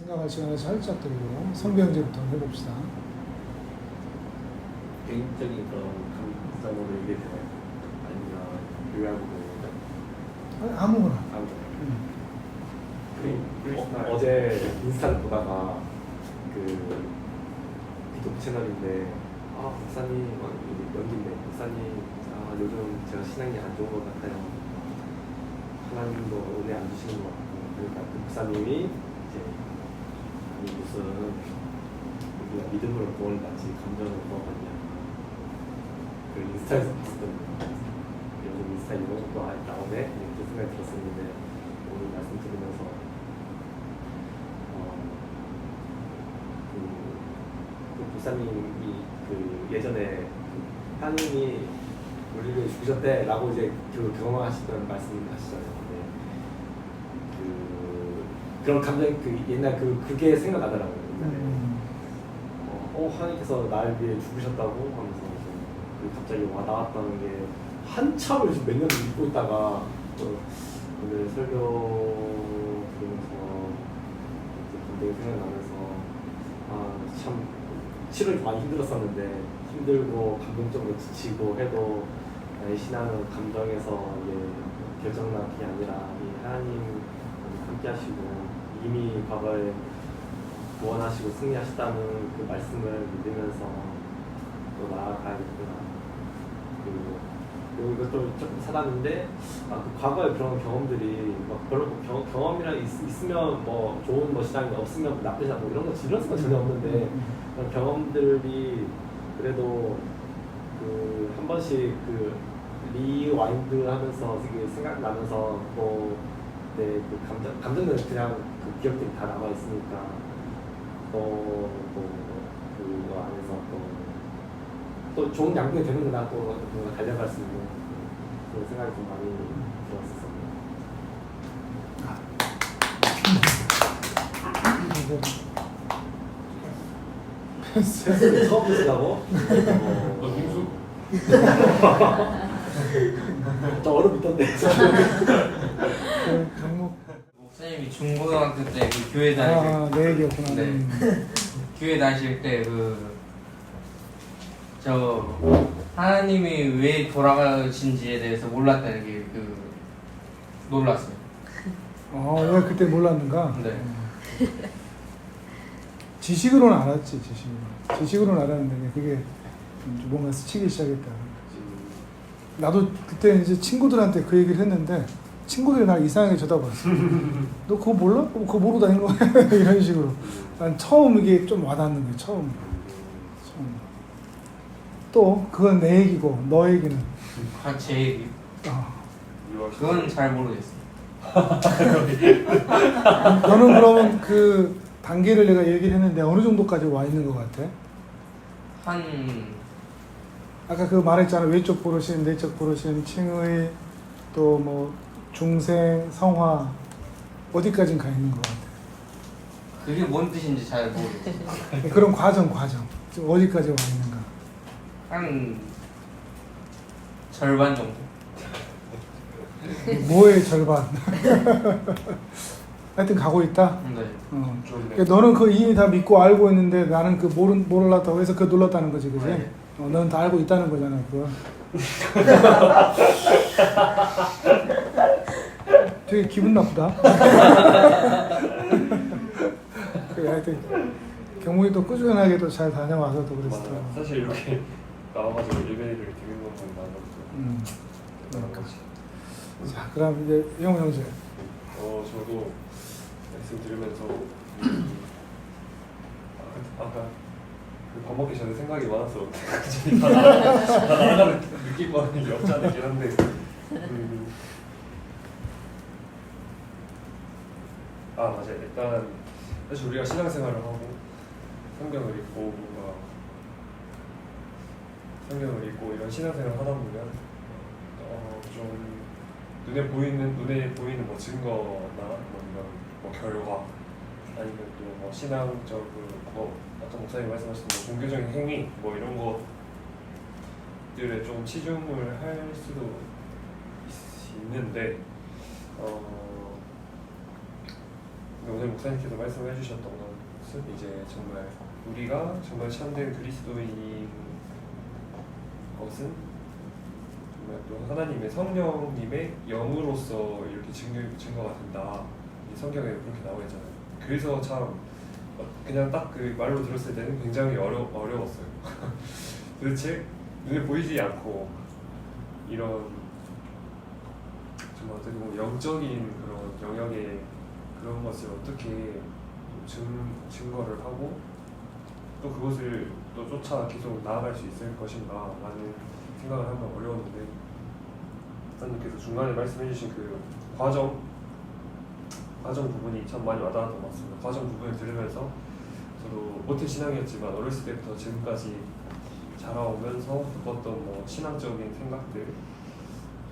생각할 시간을 살짝 드리고 성경제부터 해봅시다. 개인적인 그런 감정으로 얘기해도 되나요? 아니면 요약으로? 아무거나. 어제 인스타를 보다가 그 기독 채널인데 목사님 연기인데 목사님 요즘 제가 신앙이 안 좋은 것 같아요. 하나님도 은혜 안 주시는 것 같고 그러니까 그 목사님이 이제 아니 무슨 우리가 믿음으로 구원을 받지 감정으로 구원받냐 그 인스타에서 봤었던 요즘 인스타 이런 것도 나오네 이렇게 생각이 들었었는데 오늘 말씀 들으면서 그 목사님이 그 예전에 하나님이 우리를 죽으셨대라고 이제 그 경험하시던 말씀하시잖아요. 근데 그런 감정이 그 옛날 그게 생각나더라고요. 하나님께서 나를 위해 죽으셨다고 하면서 갑자기 와 나왔다는 게 한참을 몇 년을 잊고 있다가 오늘 설교 들으면서 감동이 생각나면서 참 치료를 많이 힘들었었는데 힘들고 감동적으로 지치고 해도 나의 신앙은 감정에서 결정난 게 아니라 이 하나님 함께 하시고 이미 과거에 구원하시고 승리하셨다는 그 말씀을 믿으면서 또 나아가야겠구나. 그리고 이것도 조금 살았는데 그 과거의 그런 경험들이 막 별로 경험이랑 있으면 뭐 좋은 뭐 신앙이 없으면 나쁘지 않고 이런 생각 전혀 없는데 그런 경험들이 그래도 그 한 번씩 그 리와인드 하면서 생각나면서 또 내 그 감정은 그냥 그 기억들이 다 남아 있으니까 또 그거 안에서 또 좋은 양분이 되는구나 또 달려갈 수 있는 그런 생각이 좀 많이 들었었어요. 패스 처음 드시라고? 빙수? 저 얼음 있던데. 목사님이 중고등학교 때 그 교회 다니실 내 얘기였구나. 네. 교회 다니실 때 하나님이 왜 돌아가신지에 대해서 몰랐다는 게 놀랐어요. 왜 그때 몰랐는가? 네. 지식으로는 알았지, 지식으로는 알았는데 그게 뭔가 스치기 시작했다. 나도 그때 이제 친구들한테 그 얘기를 했는데 친구들이 날 이상하게 쳐다봤어. 너 그거 몰라? 그거 모르고 다니는 거야? 이런 식으로. 난 처음 이게 좀 와닿는 거야, 처음. 또 그건 내 얘기고 너 얘기는? 제 얘기. 그건 잘 모르겠어요. 너는 그러면 그 단계를 내가 얘기를 했는데 어느 정도까지 와 있는 것 같아? 아까 그 말했잖아. 외적 보르신, 내적 보르신, 칭의, 또 뭐 중생, 성화 어디까지는 가 있는 것 같아? 그게 뭔 뜻인지 잘 모르겠어요. 그런 과정 지금 어디까지 와 있는가? 한 절반 정도. 뭐의 절반? 하여튼 가고 있다. 네. 그러니까 너는 그 이미 다 믿고 알고 있는데 나는 그 몰랐다고 해서 그 놀랐다는 거지, 그지? 네. 너는 다 알고 있다는 거잖아, 그거. 되게 기분 나쁘다. 그래, 하여튼 경무이도 꾸준하게도 잘 다녀와서 또 그랬어. 사실 이렇게 나와가지고 예배를 드리는 건 나는 자, 그럼 이제 영우 형제. 저도 말씀 들으면서 아까 밥 먹기 전에 생각이 많아서 다 나가는 느낌만이 없지 않아 있긴 한데 맞아요. 일단 사실 우리가 신앙생활을 하고 성경을 읽고 이런 신앙생활을 하다 보면 좀 눈에 보이는 뭐 증거나 뭐 결과 아니면 또 뭐 신앙적으로 뭐 아까 목사님 말씀하신 뭐 종교적인 행위 뭐 이런 것들에 좀 치중을 할 수도 있는데 오늘 목사님께서 말씀해 주셨던 것은 이제 정말 우리가 정말 참된 그리스도인인 것은 정말 또 하나님의 성령님의 영으로서 이렇게 증거가 된다. 이 성경에 그렇게 나와 있잖아요. 그래서 참 그냥 딱 그 말로 들었을 때는 굉장히 어려웠어요. 도대체 눈에 보이지 않고 이런 정말 어떻게 보면 영적인 그런 영역의 그런 것을 어떻게 증거를 하고 또 그것을 또 쫓아 계속 나아갈 수 있을 것인가 라는 생각을 하면 어려웠는데 목사님께서 중간에 말씀해주신 그 과정 부분이 참 많이 와닿았던 것 같습니다. 과정 부분을 들으면서 저도 모태 신앙이었지만 어렸을 때부터 지금까지 자라오면서 겪었던 뭐 신앙적인 생각들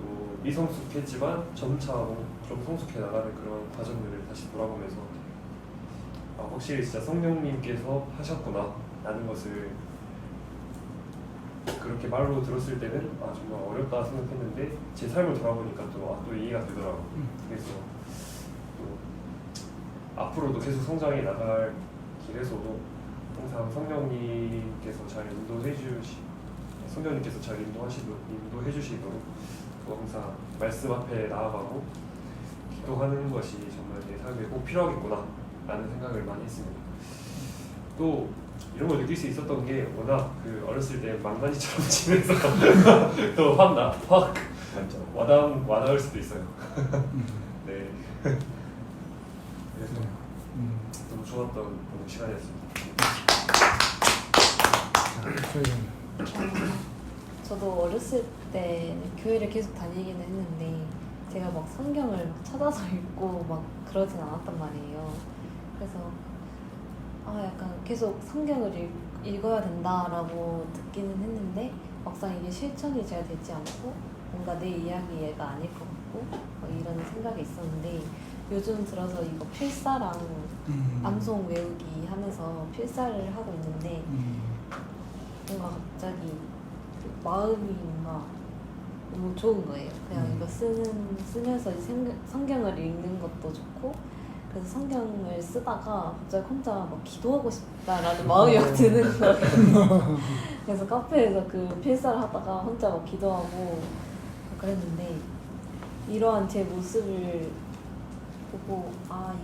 또 미성숙했지만 점차 좀 성숙해 나가는 그런 과정들을 다시 돌아보면서 확실히 진짜 성령님께서 하셨구나 라는 것을 그렇게 말로 들었을 때는 정말 어렵다 생각했는데 제 삶을 돌아보니까 또 이해가 되더라고요. 그래서 또 앞으로도 계속 성장해 나갈 길에서도 항상 성령님께서 잘 인도해 주시도록 또 항상 말씀 앞에 나아가고 기도하는 것이 정말 내 삶에 꼭 필요하겠구나 라는 생각을 많이 했습니다. 또 이런 걸 느낄 수 있었던 게 워낙 그 어렸을 때 망나니처럼 지내서 또 확 와닿을 수도 있어요. 네. 그래서 너무 좋았던 시간이었습니다. 저도 어렸을 때 교회를 계속 다니기는 했는데 제가 막 성경을 막 찾아서 읽고 막 그러진 않았단 말이에요. 그래서 약간 계속 성경을 읽어야 된다라고 듣기는 했는데 막상 이게 실천이 잘 되지 않고 뭔가 내 이야기가 아닐 것 같고 이런 생각이 있었는데 요즘 들어서 이거 필사랑 암송 외우기 하면서 필사를 하고 있는데 뭔가 갑자기 마음이 뭔가 너무 좋은 거예요. 그냥 이거 쓰면서 성경을 읽는 것도 좋고 그래서 성경을 쓰다가 갑자기 혼자 막 기도하고 싶다라는 마음이 막 드는 거예요. 그래서 카페에서 그 필사를 하다가 혼자 막 기도하고 그랬는데 이러한 제 모습을 보고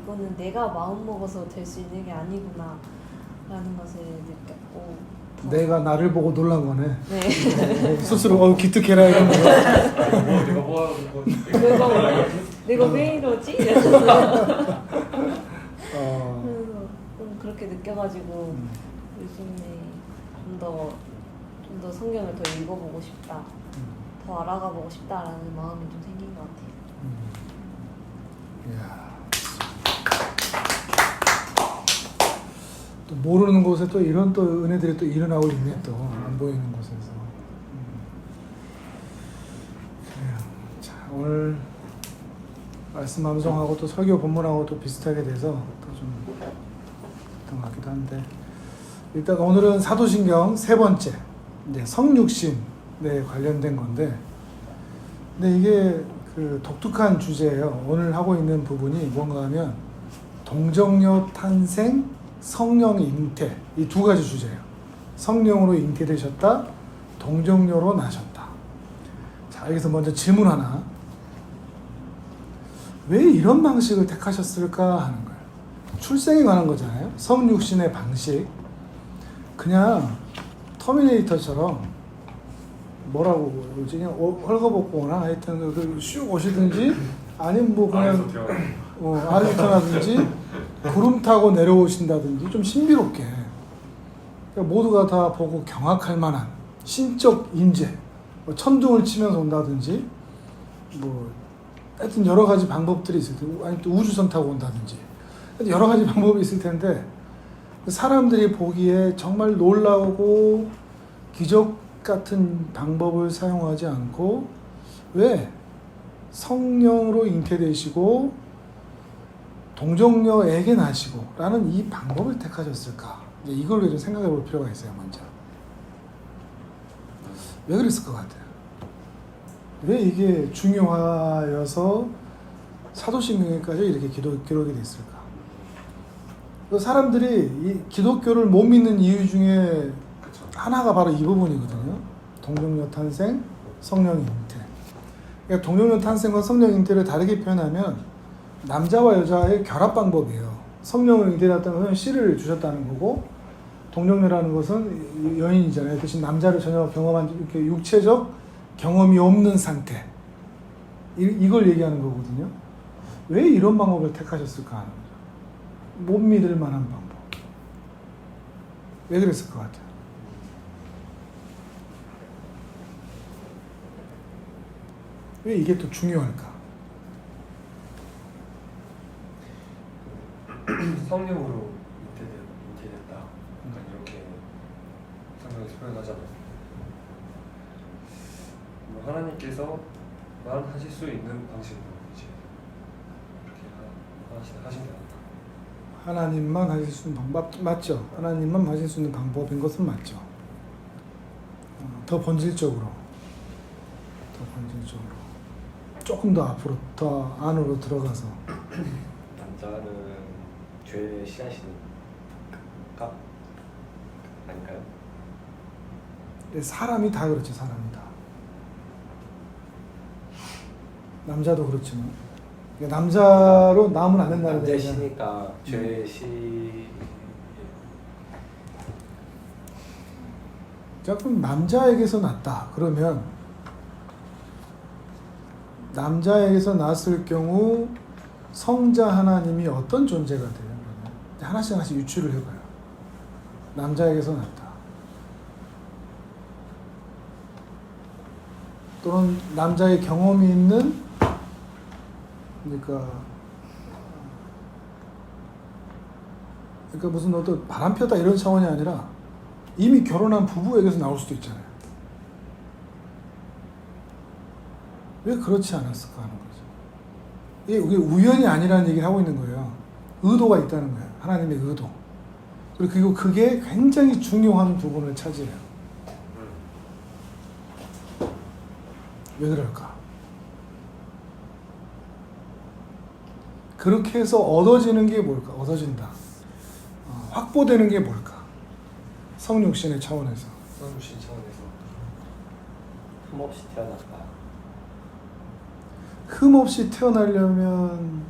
이거는 내가 마음먹어서 될 수 있는 게 아니구나 라는 것을 느꼈고 내가 나를 보고 놀란 거네. 네. 스스로 기특해라 이런 거. 내가 뭐하고 내가 왜 이러지? 그래서 좀 그렇게 느껴가지고 요즘에 좀 더 성경을 더 읽어보고 싶다, 더 알아가보고 싶다라는 마음이 좀 생긴 것 같아요. 이야. 또 모르는 곳에 또 이런 또 은혜들이 또 일어나고 있네, 또 안 보이는 곳에서. 그래요. 자, 오늘 말씀 암송하고 또 설교 본문하고 또 비슷하게 돼서 또 좀 그런 것 같기도 한데, 일단 오늘은 사도신경 세 번째 이제 성육신에 관련된 건데, 근데 이게 그 독특한 주제예요. 오늘 하고 있는 부분이 뭔가 하면 동정녀 탄생, 성령 잉태, 이 두 가지 주제예요. 성령으로 잉태되셨다, 동정녀로 나셨다. 자, 여기서 먼저 질문 하나. 왜 이런 방식을 택하셨을까 하는 거예요. 출생에 관한 거잖아요. 성육신의 방식. 그냥 터미네이터처럼 뭐라고 그러지? 그냥 헐거벗거나 하여튼 슉 오시든지 아니면 뭐 그냥 아리스토라든지 구름 타고 내려오신다든지 좀 신비롭게 그러니까 모두가 다 보고 경악할 만한 신적 인재, 뭐 천둥을 치면서 온다든지 뭐 하여튼 여러 가지 방법들이 있을 텐데, 아니 또 우주선 타고 온다든지 여러 가지 방법이 있을 텐데 사람들이 보기에 정말 놀라우고 기적 같은 방법을 사용하지 않고 왜 성령으로 잉태되시고 동정녀에게 나시고 라는 이 방법을 택하셨을까? 이걸로 좀 생각해 볼 필요가 있어요. 먼저 왜 그랬을 것 같아요? 왜 이게 중요하여서 사도신경에까지 이렇게 기록이 됐을까? 그 사람들이 이 기독교를 못 믿는 이유 중에 그쵸. 하나가 바로 이 부분이거든요. 동정녀 탄생, 성령 잉태. 그러니까 동정녀 탄생과 성령 잉태를 다르게 표현하면 남자와 여자의 결합 방법이에요. 성령을 잉태했다는 것은 씨를 주셨다는 거고, 동정녀라는 것은 여인이잖아요. 대신 남자를 전혀 경험한 이렇게 육체적 경험이 없는 상태. 이걸 얘기하는 거거든요. 왜 이런 방법을 택하셨을까 하는 거죠. 못 믿을 만한 방법. 왜 그랬을 것 같아요? 왜 이게 또 중요할까? 성령으로 잉태됐다. 약간 이렇게 성경에서 표현하잖아요. 뭐 하나님께서만 하실 수 있는 방식으로 이제 이렇게 하신 게 아닐까. 하나님만 하실 수 있는 방법 맞죠? 하나님만 하실 수 있는 방법인 것은 맞죠. 더 본질적으로 조금 더 앞으로 더 안으로 들어가서 남자는 죄의 씨앗이니까 아닐까요? 사람이 다 그렇죠. 사람이 다. 남자도 그렇지만 남자로 나오면 안 된다는 남자의 얘기잖아요. 씨니까 죄의 씨. 자, 그럼 남자에게서 났다. 그러면 남자에게서 났을 경우 성자 하나님이 어떤 존재가 돼요? 그러면 하나씩 유추를 해봐요. 남자에게서 났다. 또는 남자의 경험이 있는, 그러니까 무슨 어떤 바람 펴다 이런 차원이 아니라 이미 결혼한 부부에게서 나올 수도 있잖아요. 왜 그렇지 않았을까 하는 거죠. 이게 우연이 아니라는 얘기를 하고 있는 거예요. 의도가 있다는 거예요. 하나님의 의도. 그리고 그게 굉장히 중요한 부분을 차지해요. 왜 그럴까? 그렇게 해서 얻어지는 게 뭘까? 얻어진다. 확보되는 게 뭘까? 성육신의 차원에서. 성육신 차원에서 흠없이 태어났다. 흠없이 태어나려면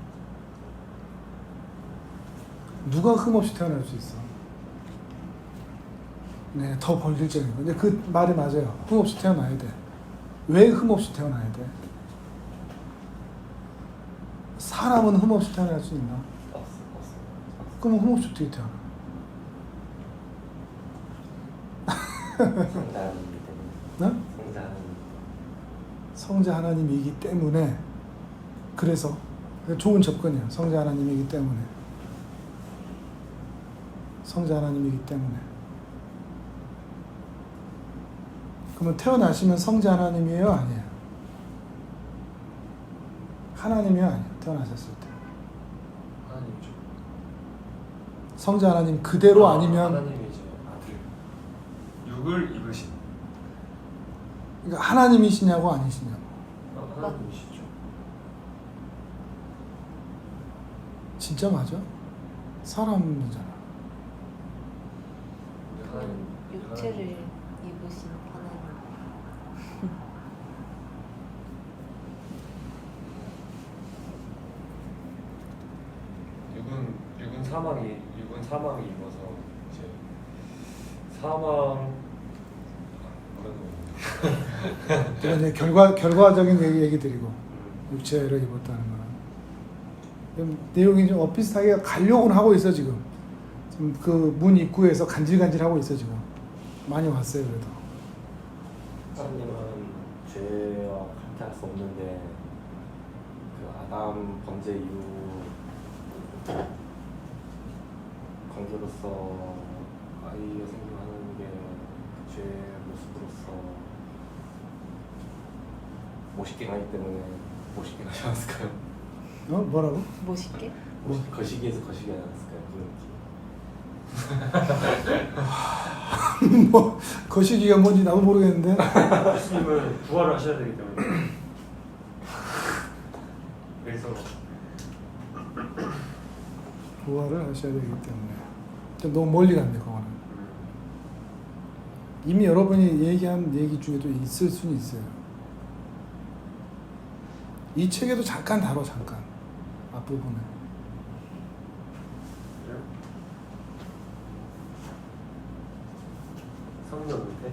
누가 흠없이 태어날 수 있어? 네, 더 본질적인 거. 근데 그 말이 맞아요. 흠없이 태어나야 돼. 왜 흠없이 태어나야 돼? 사람은 흠없이 태어날 수 있나? 없어. 그럼 흠없이 어떻게 태어나? 성자 하나님이기 때문에. 네? 성자 하나님. 성자 하나님이기 때문에. 그래서 좋은 접근이에요. 성자 하나님이기 때문에. 성자 하나님이기 때문에. 그러면 태어나시면 성자 하나님이에요? 아니에요? 하나님이요? 아니에요? 태어나셨을 때. 하나님이죠. 성자 하나님 그대로 아니면, 하나님이 이제 아들 육을 입으신 그러니까 하나님이시냐고 아니시냐고. 하나님이시죠. 진짜 맞아? 사람이잖아. 근데 하나님 육체를 입으신 하나님. 육은 사망이 입어서 이제 사망 제가 이제 결과적인 얘기 드리고 육체를 입었다는 거는 내용이 좀 비슷하게 가려고는 하고 있어 지금. 그 문 입구에서 간질간질하고 있어 지금. 많이 왔어요 그래도. 하나님은 죄와 함께할 수 없는데 그 아담 범죄 이후 관계로서 아이가 생겨하는 게 죄의 모습으로서 멋있게 가기 때문에 멋있게 가지 않았을까요? 뭐라고? 멋있게? 거시기에서 거시기 하지 않았을까요? 뭐 거시기가 뭔지 나도 모르겠는데. 예수님은 부활을 하셔야 되기 때문에 그래서 부활을 하셔야 되기 때문에 좀 너무 멀리 갔네 그거는. 이미 여러분이 얘기한 얘기 중에도 있을 수는 있어요. 이 책에도 잠깐 다뤄 잠깐 앞부분에. 성령인데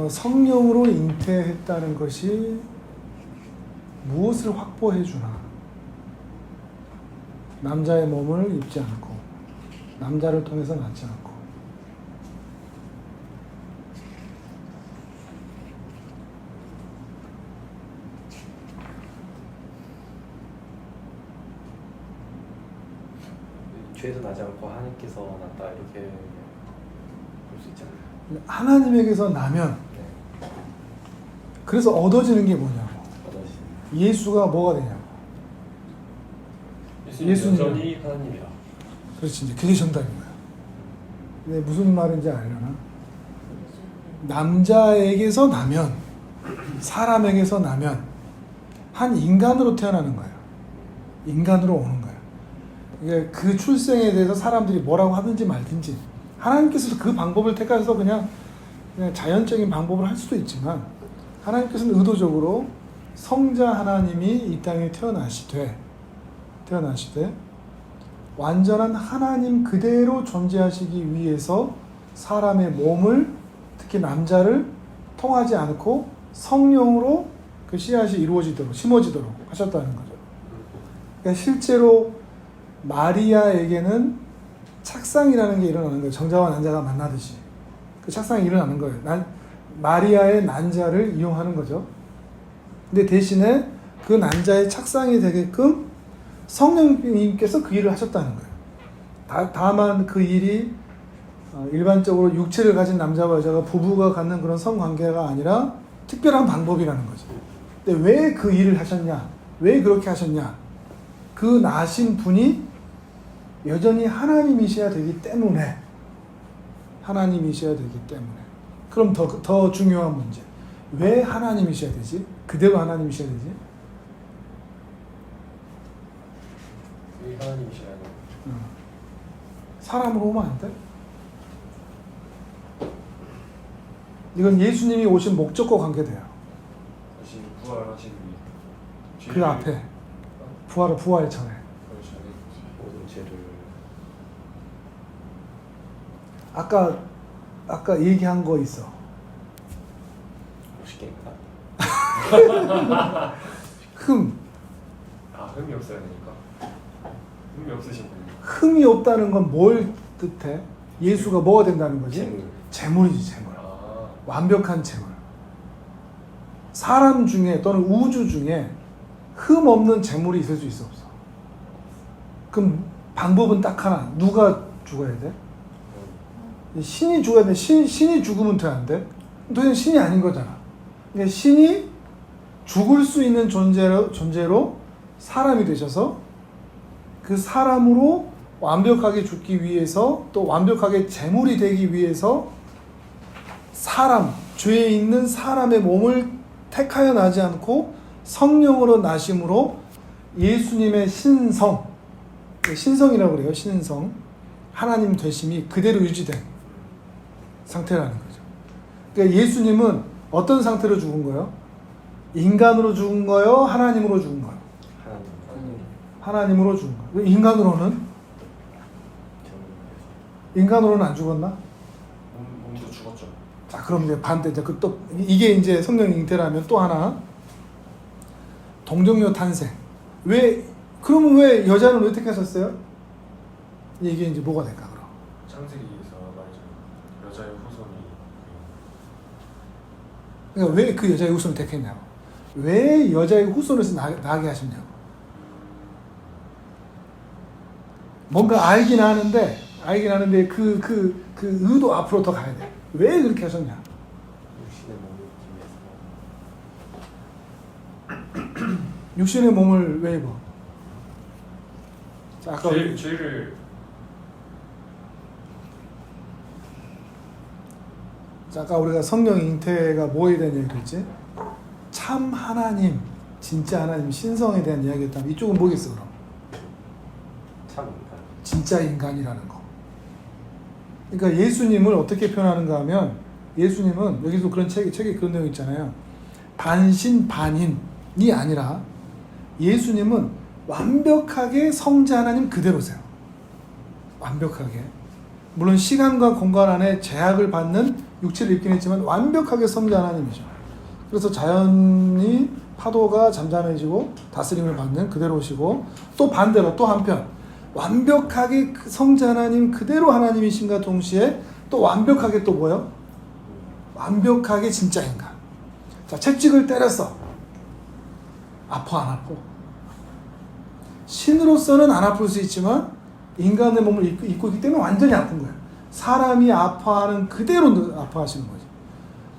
성령으로 잉태했다는 것이 무엇을 확보해 주나? 남자의 몸을 입지 않고 남자를 통해서 낳지 않고 죄도 나지 않고 하나님께서 낳다 이렇게 볼 수 있잖아요. 하나님에게서 나면 네. 그래서 얻어지는 게 뭐냐고. 얻어지는. 예수가 뭐가 되냐고. 예수님 여전히 하나님이라. 그렇지, 이제 그게 정답인 거야. 근데 무슨 말인지 알려나? 남자에게서 나면, 사람에게서 나면 한 인간으로 태어나는 거야. 인간으로 오는 거야. 이게 그 출생에 대해서 사람들이 뭐라고 하든지 말든지 하나님께서도 그 방법을 택해서 그냥 자연적인 방법을 할 수도 있지만 하나님께서는 의도적으로 성자 하나님이 이 땅에 태어나시되 완전한 하나님 그대로 존재하시기 위해서 사람의 몸을 특히 남자를 통하지 않고 성령으로 그 씨앗이 이루어지도록 심어지도록 하셨다는 거죠. 그러니까 실제로 마리아에게는 착상이라는 게 일어나는 거예요. 정자와 난자가 만나듯이 그 착상이 일어나는 거예요. 마리아의 난자를 이용하는 거죠. 근데 대신에 그 난자의 착상이 되게끔 성령님께서 그 일을 하셨다는 거예요. 다만 그 일이 일반적으로 육체를 가진 남자와 여자가 부부가 갖는 그런 성관계가 아니라 특별한 방법이라는 거죠. 근데 왜 그 일을 하셨냐? 왜 그렇게 하셨냐? 그 나신 분이 여전히 하나님이셔야 되기 때문에 그럼 더 중요한 문제. 왜 하나님이셔야 되지? 그대로 하나님이셔야 되지? 왜 하나님이시라는? 사람으로 오면 안 돼? 이건 예수님이 오신 목적과 관계돼요. 다시 부활하신 분. 그 앞에 부활 전에. 모든 죄를 아까 얘기한 거 있어. 50개인가? 흠. 흠이 없어야 되니까. 흠이 없으신 분. 흠이 없다는 건 뭘 뜻해? 예수가 뭐가 된다는 거지? 재물이지, 재물. 완벽한 재물. 사람 중에 또는 우주 중에 흠 없는 재물이 있을 수 있어 없어? 그럼 방법은 딱 하나. 누가 죽어야 돼? 신이 죽어야 돼. 신이 죽으면 돼, 안 돼? 너희는 신이 아닌 거잖아. 그러니까 신이 죽을 수 있는 존재로 사람이 되셔서 그 사람으로 완벽하게 죽기 위해서 또 완벽하게 재물이 되기 위해서 죄에 있는 사람의 몸을 택하여 나지 않고 성령으로 나심으로 예수님의 신성이라고 그래요. 신성. 하나님 되심이 그대로 유지된 상태라는 거죠. 그러니까 예수님은 어떤 상태로 죽은 거예요? 인간으로 죽은 거예요? 하나님으로 죽은 거예요? 하나님으로 죽은 거예요. 인간으로는 안 죽었나? 몸도 죽었죠. 자, 그럼 이제 반대, 이게 이제 성령 잉태라면 또 하나, 동정녀 탄생. 그러면 왜 여자는 왜 택하셨어요? 이게 이제 뭐가 될까, 그럼? 창세기에서 말이죠. 여자의 후손이. 그러니까 왜 그 여자의 후손을 택했냐고. 왜 여자의 후손에서 나게 하셨냐고. 뭔가 알긴 하는데 그 의도 앞으로 더 가야 돼. 왜 그렇게 하셨냐? 육신의 몸을 왜 입어? 자, 아까 죄를 자, 아까 우리가 성령 잉태가 뭐에 대한 얘기를 했지? 참 하나님, 진짜 하나님 신성에 대한 이야기였다면 이쪽은 뭐겠어 그럼? 참 인간. 진짜 인간이라는 거. 그러니까 예수님을 어떻게 표현하는가 하면 예수님은 여기도 그런 책에 그런 내용 있잖아요. 반신반인이 아니라 예수님은 완벽하게 성자 하나님 그대로세요. 완벽하게. 물론 시간과 공간 안에 제약을 받는 육체를 입긴 했지만 완벽하게 성자 하나님이죠. 그래서 자연이 파도가 잠잠해지고 다스림을 받는 그대로시고 또 반대로 또 한편 완벽하게 성자 하나님 그대로 하나님이신가 동시에 또 완벽하게 또 뭐요? 완벽하게 진짜 인간. 자, 채찍을 때렸어. 아파 안 아파? 신으로서는 안 아플 수 있지만 인간의 몸을 입고 있기 때문에 완전히 아픈 거예요. 사람이 아파하는 그대로 아파하시는 거죠.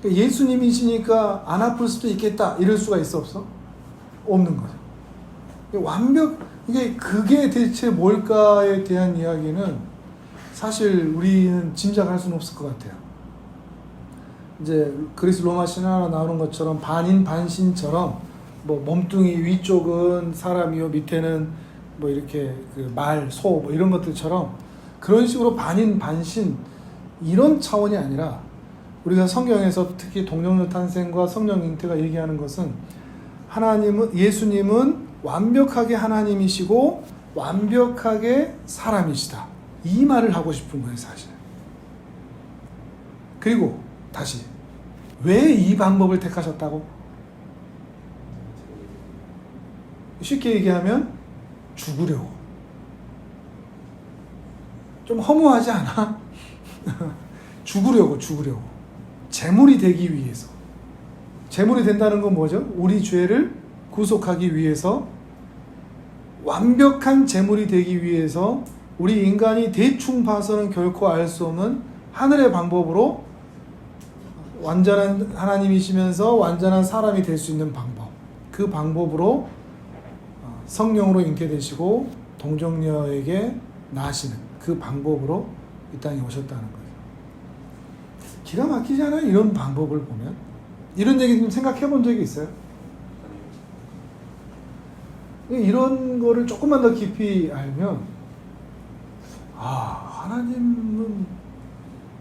그러니까 예수님이시니까 안 아플 수도 있겠다 이럴 수가 있어 없어? 없는 거죠. 그게 대체 뭘까에 대한 이야기는 사실 우리는 짐작할 수는 없을 것 같아요. 이제 그리스 로마 신화로 나오는 것처럼 반인 반신처럼 뭐 몸뚱이 위쪽은 사람이요 밑에는 뭐 이렇게 그 말, 소 뭐 이런 것들처럼 그런 식으로 반인 반신 이런 차원이 아니라 우리가 성경에서 특히 동정녀 탄생과 성령 잉태가 얘기하는 것은 예수님은 완벽하게 하나님이시고 완벽하게 사람이시다. 이 말을 하고 싶은 거예요, 사실. 그리고 다시 왜 이 방법을 택하셨다고? 쉽게 얘기하면 죽으려고. 좀 허무하지 않아? 죽으려고. 제물이 되기 위해서. 제물이 된다는 건 뭐죠? 우리 죄를 구속하기 위해서 완벽한 제물이 되기 위해서 우리 인간이 대충 봐서는 결코 알 수 없는 하늘의 방법으로 완전한 하나님이시면서 완전한 사람이 될 수 있는 방법. 그 방법으로 성령으로 잉태되시고 동정녀에게 나시는 그 방법으로 이 땅에 오셨다는 거예요. 기가 막히지 않아요? 이런 방법을 보면. 이런 얘기 좀 생각해 본 적이 있어요? 이런 거를 조금만 더 깊이 알면 하나님은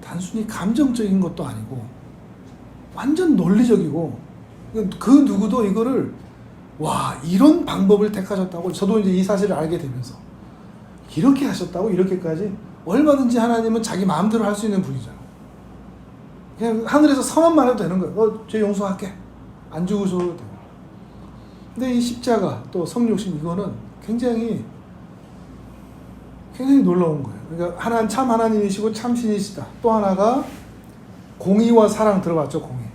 단순히 감정적인 것도 아니고 완전 논리적이고 그 누구도 이거를 이런 방법을 택하셨다고 저도 이제 이 사실을 알게 되면서 이렇게 하셨다고 이렇게까지 얼마든지 하나님은 자기 마음대로 할 수 있는 분이잖아. 그냥 하늘에서 선언만 해도 되는 거예요. 죄 용서할게. 안 죽으셔도 돼요. 근데 이 십자가 또 성육신 이거는 굉장히 놀라운 거예요. 그러니까 참 하나님이시고 참 신이시다. 또 하나가 공의와 사랑 들어봤죠, 공의.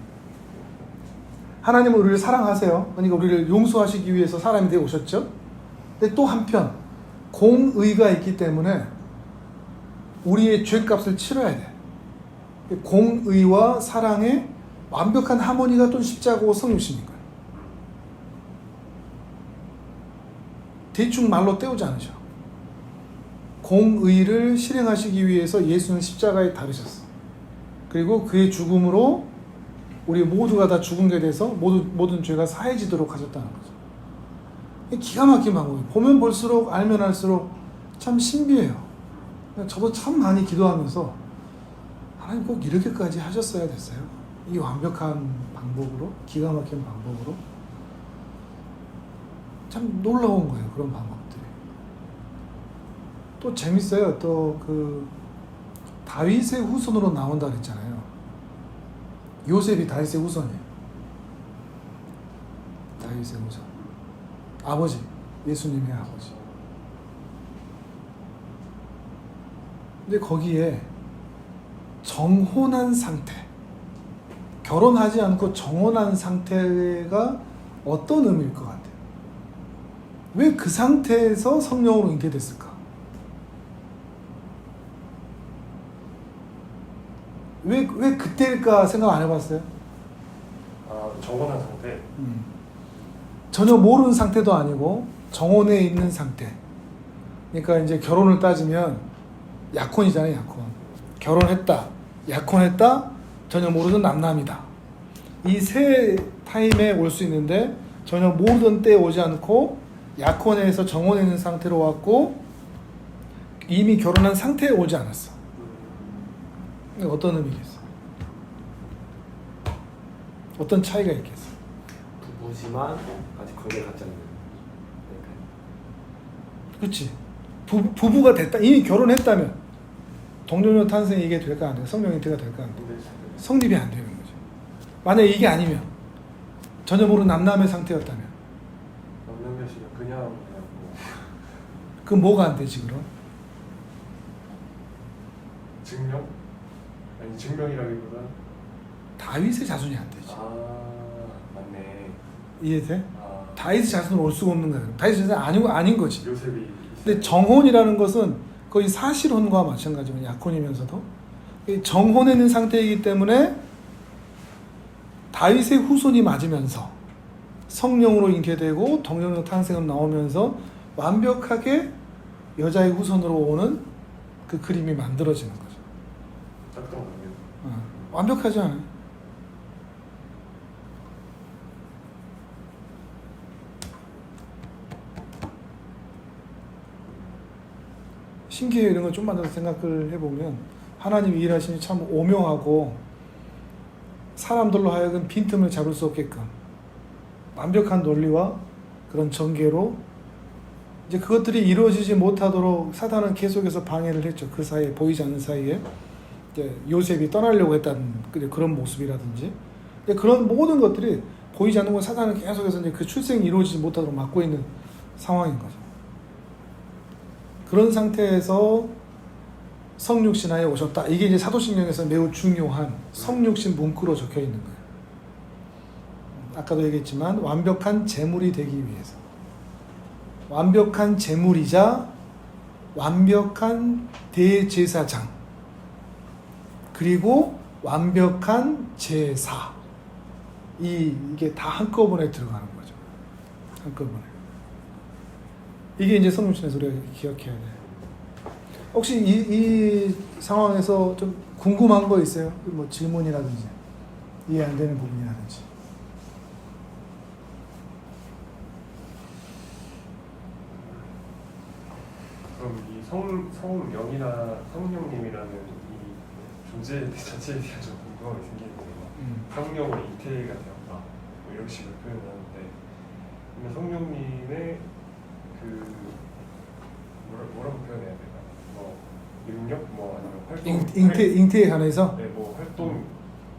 하나님은 우리를 사랑하세요. 그러니까 우리를 용서하시기 위해서 사람이 되어 오셨죠. 근데 또 한편 공의가 있기 때문에 우리의 죄값을 치러야 돼. 공의와 사랑의 완벽한 하모니가 또 십자가고 성육신인 거예요. 대충 말로 때우지 않으셔. 공의를 실행하시기 위해서 예수는 십자가에 달으셨어. 그리고 그의 죽음으로 우리 모두가 다 죽은 게 돼서 모든 죄가 사해지도록 하셨다는 거죠. 기가 막힌 방법이에요. 보면 볼수록 알면 알수록 참 신비해요. 저도 참 많이 기도하면서 하나님 꼭 이렇게까지 하셨어야 됐어요. 이 완벽한 방법으로, 기가 막힌 방법으로. 참 놀라운 거예요. 그런 방법들이. 또 재밌어요. 또 그 다윗의 후손으로 나온다 그랬잖아요. 요셉이 다윗의 후손이에요. 다윗의 후손. 아버지, 예수님의 아버지. 근데 거기에 정혼한 상태, 결혼하지 않고 정혼한 상태가 어떤 의미일 것 같아요? 왜 그 상태에서 성령으로 잉태됐을까? 왜 그때일까 생각 안 해봤어요? 정혼한 상태. 전혀 모르는 상태도 아니고 정혼에 있는 상태. 그러니까 이제 결혼을 따지면 약혼이잖아요, 약혼. 결혼했다, 약혼했다, 전혀 모르는 남남이다. 이 세 타임에 올 수 있는데 전혀 모르던 때에 오지 않고 약혼에서 정혼에 있는 상태로 왔고 이미 결혼한 상태에 오지 않았어. 어떤 의미겠어? 어떤 차이가 있겠어? 부부지만 아직 관계를 갖지 않는. 그렇지. 부부가 됐다. 이미 결혼했다면 동정녀 탄생이 이게 될까 안 돼? 성령 잉태가 될까 안 돼? 성립이 안 되는 거죠. 만약에 이게 아니면 전혀 모르는 남남의 상태였다면 남녀시가 그냥 뭐 그럼 뭐가 안 되지 그럼? 증명? 아니 증명이라기보다 다윗의 자손이 안 되지. 맞네. 이해돼? 아, 다윗의 자손으로 올 수가 없는 거야. 다윗의 자손이 아닌 거지. 요셉이 근데 정혼이라는 것은 거의 사실혼과 마찬가지고 약혼이면서도 정혼에 있는 상태이기 때문에 다윗의 후손이 맞으면서 성령으로 잉태되고 동정녀 탄생은 나오면서 완벽하게 여자의 후손으로 오는 그 그림이 만들어지는 거죠. 딱딱하네요. 완벽하지 않아요. 신기해요. 이런 걸 좀만 더 생각을 해보면 하나님이 일하심이 참 오묘하고 사람들로 하여금 빈틈을 잡을 수 없게끔 완벽한 논리와 그런 전개로 이제 그것들이 이루어지지 못하도록 사단은 계속해서 방해를 했죠. 그 사이에 보이지 않는 사이에 이제 요셉이 떠나려고 했다는 그런 모습이라든지 그런 모든 것들이 보이지 않는 건 사단은 계속해서 이제 그 출생이 이루어지지 못하도록 막고 있는 상황인 거죠. 그런 상태에서 성육신하에 오셨다. 이게 이제 사도신경에서 매우 중요한 성육신 문구로 적혀 있는 거예요. 아까도 얘기했지만 완벽한 제물이 되기 위해서 완벽한 제물이자 완벽한 대제사장 그리고 완벽한 제사 이게 다 한꺼번에 들어가는 거죠. 한꺼번에. 이게 이제 성육신에서 우리가 기억해야 돼. 혹시 이 상황에서 좀 궁금한 거 있어요? 뭐 질문이라든지 이해 안 되는 부분이라든지. 그럼 이 성령이나 성령님이라는 이 존재 자체에 대한 좀 궁금함이 생기는데요. 성령으로 잉태가 되었다 뭐 이런 식으로 표현하는데 그러면 성령님의 그 뭐라고 표현해야 되나? 뭐 능력 뭐 아니면 활동 잉태에 관해서 네, 뭐 활동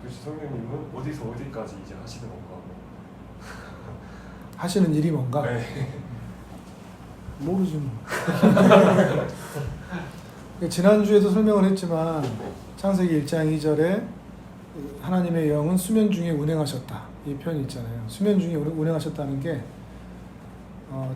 도대체 성령님은 어디서 어디까지 이제 하시는 건가? 하시는 일이 뭔가? 네. 모르지 뭐. 지난주에도 설명을 했지만 창세기 1장 2절에 하나님의 영은 수면 중에 운행하셨다. 이 표현이 있잖아요. 수면 중에 운행하셨다는 게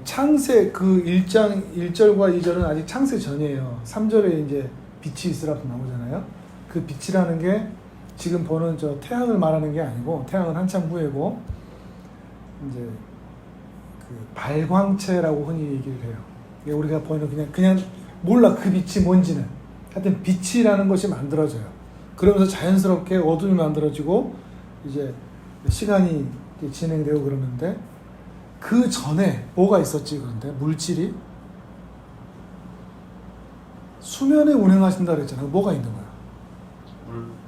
창세 그 1장 1절과 2절은 아직 창세 전이에요. 3절에 이제 빛이 있으라고 나오잖아요. 그 빛이라는 게 지금 보는 저 태양을 말하는 게 아니고 태양은 한참 후에고 이제 그 발광체라고 흔히 얘기를 해요. 우리가 보이는 그냥 몰라 그 빛이 뭔지는. 하여튼 빛이라는 것이 만들어져요. 그러면서 자연스럽게 어둠이 만들어지고 이제 시간이 진행되고 그러는데 그 전에 뭐가 있었지? 그런데 물질이 수면에 운행하신다 그랬잖아요. 뭐가 있는 거야?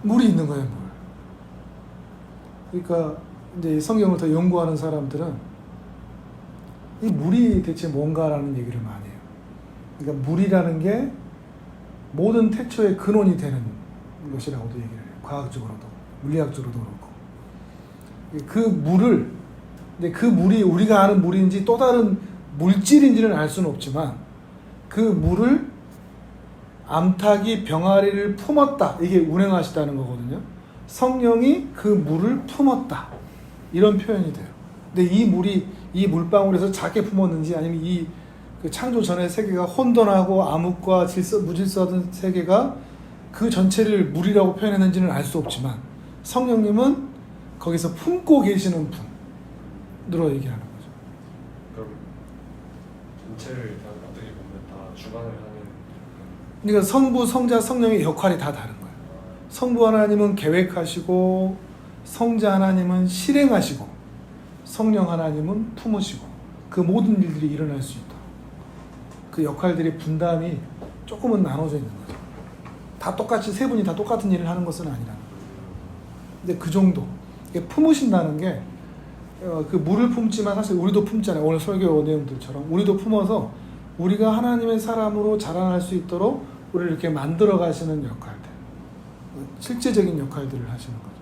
물이 있는 거예요. 물. 그러니까 이제 성경을 더 연구하는 사람들은 이 물이 대체 뭔가라는 얘기를 많이 해요. 그러니까 물이라는 게 모든 태초의 근원이 되는 것이라고도 얘기를 해요. 과학적으로도 물리학적으로도 그렇고 그 물을 근데 그 물이 우리가 아는 물인지 또 다른 물질인지는 알 수는 없지만 그 물을 암탉이 병아리를 품었다. 이게 운행하시다는 거거든요. 성령이 그 물을 품었다. 이런 표현이 돼요. 근데 이 물이 이 물방울에서 작게 품었는지 아니면 이 그 창조 전의 세계가 혼돈하고 암흑과 질서, 무질서하던 세계가 그 전체를 물이라고 표현했는지는 알 수 없지만 성령님은 거기서 품고 계시는 분으로 얘기하는 거죠. 그럼 전체를 다 어떻게 보면 다 주관을 하는 그러니까 성부, 성자, 성령의 역할이 다 다른 거예요. 성부 하나님은 계획하시고 성자 하나님은 실행하시고 성령 하나님은 품으시고 그 모든 일들이 일어날 수 있다. 그 역할들의 분담이 조금은 나눠져 있는 거죠. 다 똑같이 세 분이 다 똑같은 일을 하는 것은 아니라. 근데 그 정도. 이게 품으신다는 게 그 물을 품지만 사실 우리도 품잖아요. 오늘 설교 내용들처럼 우리도 품어서 우리가 하나님의 사람으로 자라날 수 있도록 우리를 이렇게 만들어 가시는 역할들, 실제적인 역할들을 하시는 거죠.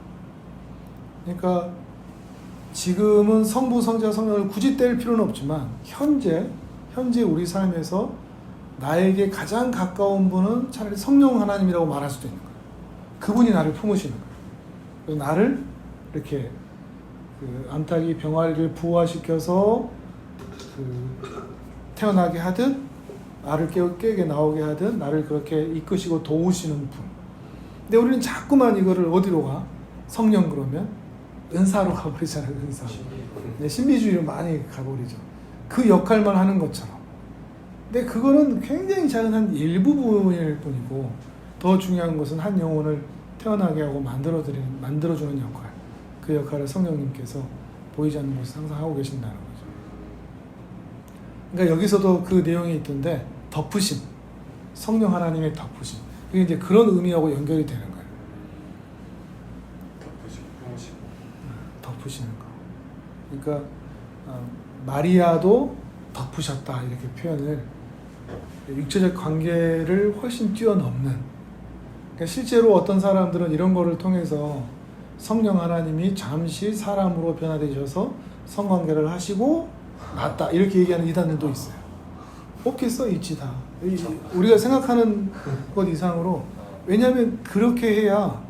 그러니까 지금은 성부, 성자, 성령을 굳이 뗄 필요는 없지만 현재 우리 삶에서 나에게 가장 가까운 분은 차라리 성령 하나님이라고 말할 수도 있는 거예요. 그분이 나를 품으시는 거예요. 그래서 나를 이렇게 그 암탉이 병아리를 부화시켜서 그 태어나게 하듯 알을 깨게 나오게 하듯 나를 그렇게 이끄시고 도우시는 분. 근데 우리는 자꾸만 이거를 어디로 가? 성령 그러면 은사로 가버리잖아요. 은사. 네, 신비주의로 많이 가버리죠. 그 역할만 하는 것처럼. 근데 그거는 굉장히 작은 한 일부분일 뿐이고 더 중요한 것은 한 영혼을 태어나게 하고 만들어주는 역할. 그 역할을 성령님께서 보이지 않는 곳에서 항상 하고 계신다는 거죠. 그러니까 여기서도 그 내용이 있던데 덮으심, 성령 하나님의 덮으심. 그게 이제 그런 의미하고 연결이 되는 거예요. 덮으시는 거. 그러니까 마리아도 덮으셨다 이렇게 표현을 육체적 관계를 훨씬 뛰어넘는. 그러니까 실제로 어떤 사람들은 이런 거를 통해서 성령 하나님이 잠시 사람으로 변화되셔서 성관계를 하시고 낫다 이렇게 얘기하는 이단들도 있어요. 없겠어? 있지 다. 우리가 생각하는 것 이상으로. 왜냐하면 그렇게 해야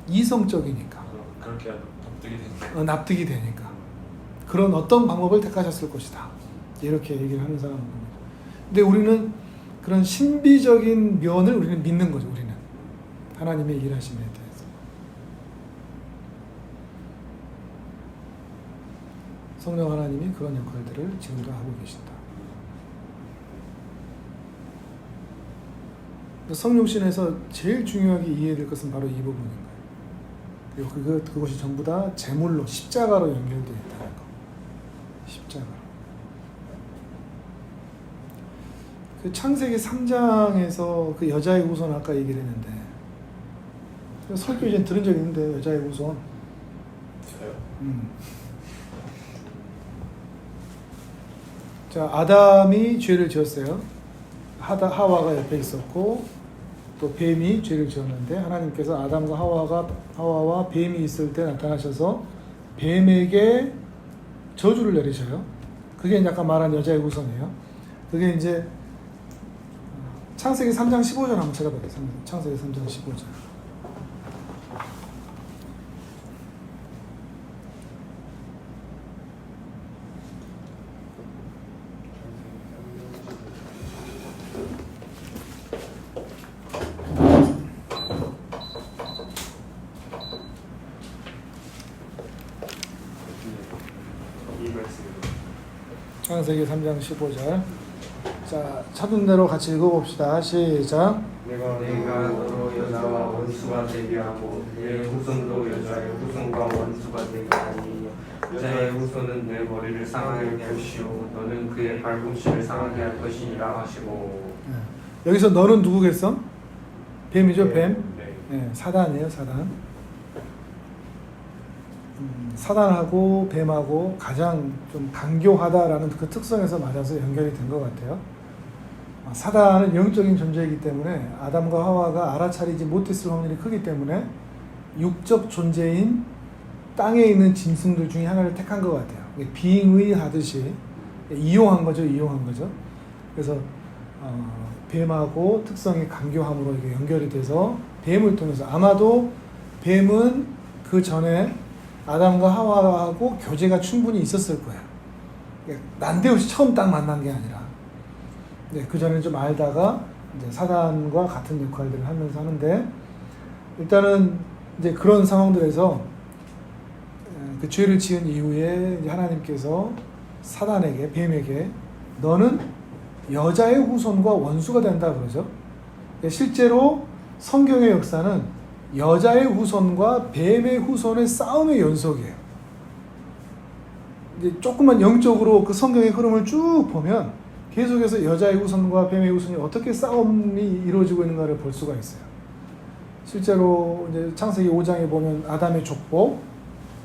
이성적이니까. 그렇게 납득이 되니까. 납득이 되니까. 그런 어떤 방법을 택하셨을 것이다. 이렇게 얘기를 하는 사람은 거죠. 근데 우리는 그런 신비적인 면을 우리는 믿는 거죠. 우리는 하나님의 일하심에 대해서. 성령 하나님이 그런 역할들을 지금도 하고 계신다. 성육신에서 제일 중요하게 이해될 것은 바로 이 부분인 거예요. 그리고 그것이 전부 다 제물로 십자가로 연결되어 있다는 거. 십자가. 그 창세기 3장에서 그 여자의 후손 아까 얘기를 했는데 설교 이제 들은 적이 있는데 여자의 후손. 저요? 자, 아담이 죄를 지었어요. 하와가 옆에 있었고 또 뱀이 죄를 지었는데 하나님께서 아담과 하와와 뱀이 있을 때 나타나셔서 뱀에게 저주를 내리셔요. 그게 약간 말한 여자의 후손이에요. 그게 이제 창세기 3장 15절 한번 찾아봐요. 창세기 3장 15절. 창세기 3장 15절. 자, 찾은 대로 같이 읽어봅시다. 시작. 내가 너로 여자와 원수가 되게 하고 내 후손도 여자의 후손과 원수가 되게 하니 여자의 후손은 내 머리를 상하게 할 것이요 너는 그의 발꿈치를 상하게 할 것이니라 하시고. 여기서 너는 누구겠어? 뱀이죠, 뱀. 네. 사단이에요, 사단. 사단하고 뱀하고 가장 좀 강교하다라는 그 특성에서 맞아서 연결이 된 것 같아요. 사단은 영적인 존재이기 때문에 아담과 하와가 알아차리지 못했을 확률이 크기 때문에 육적 존재인 땅에 있는 짐승들 중에 하나를 택한 것 같아요. 빙의하듯이 이용한 거죠. 그래서 뱀하고 특성이 강교함으로 이게 연결이 돼서 뱀을 통해서 아마도 뱀은 그 전에 아담과 하와하고 교제가 충분히 있었을 거예요. 난데없이 처음 딱 만난 게 아니라 그 전에 좀 알다가 이제 사단과 같은 역할들을 하면서 하는데 일단은 이제 그런 상황들에서 그 죄를 지은 이후에 이제 하나님께서 사단에게 뱀에게 너는 여자의 후손과 원수가 된다 그러죠. 실제로 성경의 역사는 여자의 후손과 뱀의 후손의 싸움의 연속이에요. 이제 조금만 영적으로 그 성경의 흐름을 쭉 보면 계속해서 여자의 후손과 뱀의 후손이 어떻게 싸움이 이루어지고 있는가를 볼 수가 있어요. 실제로 이제 창세기 5장에 보면 아담의 족보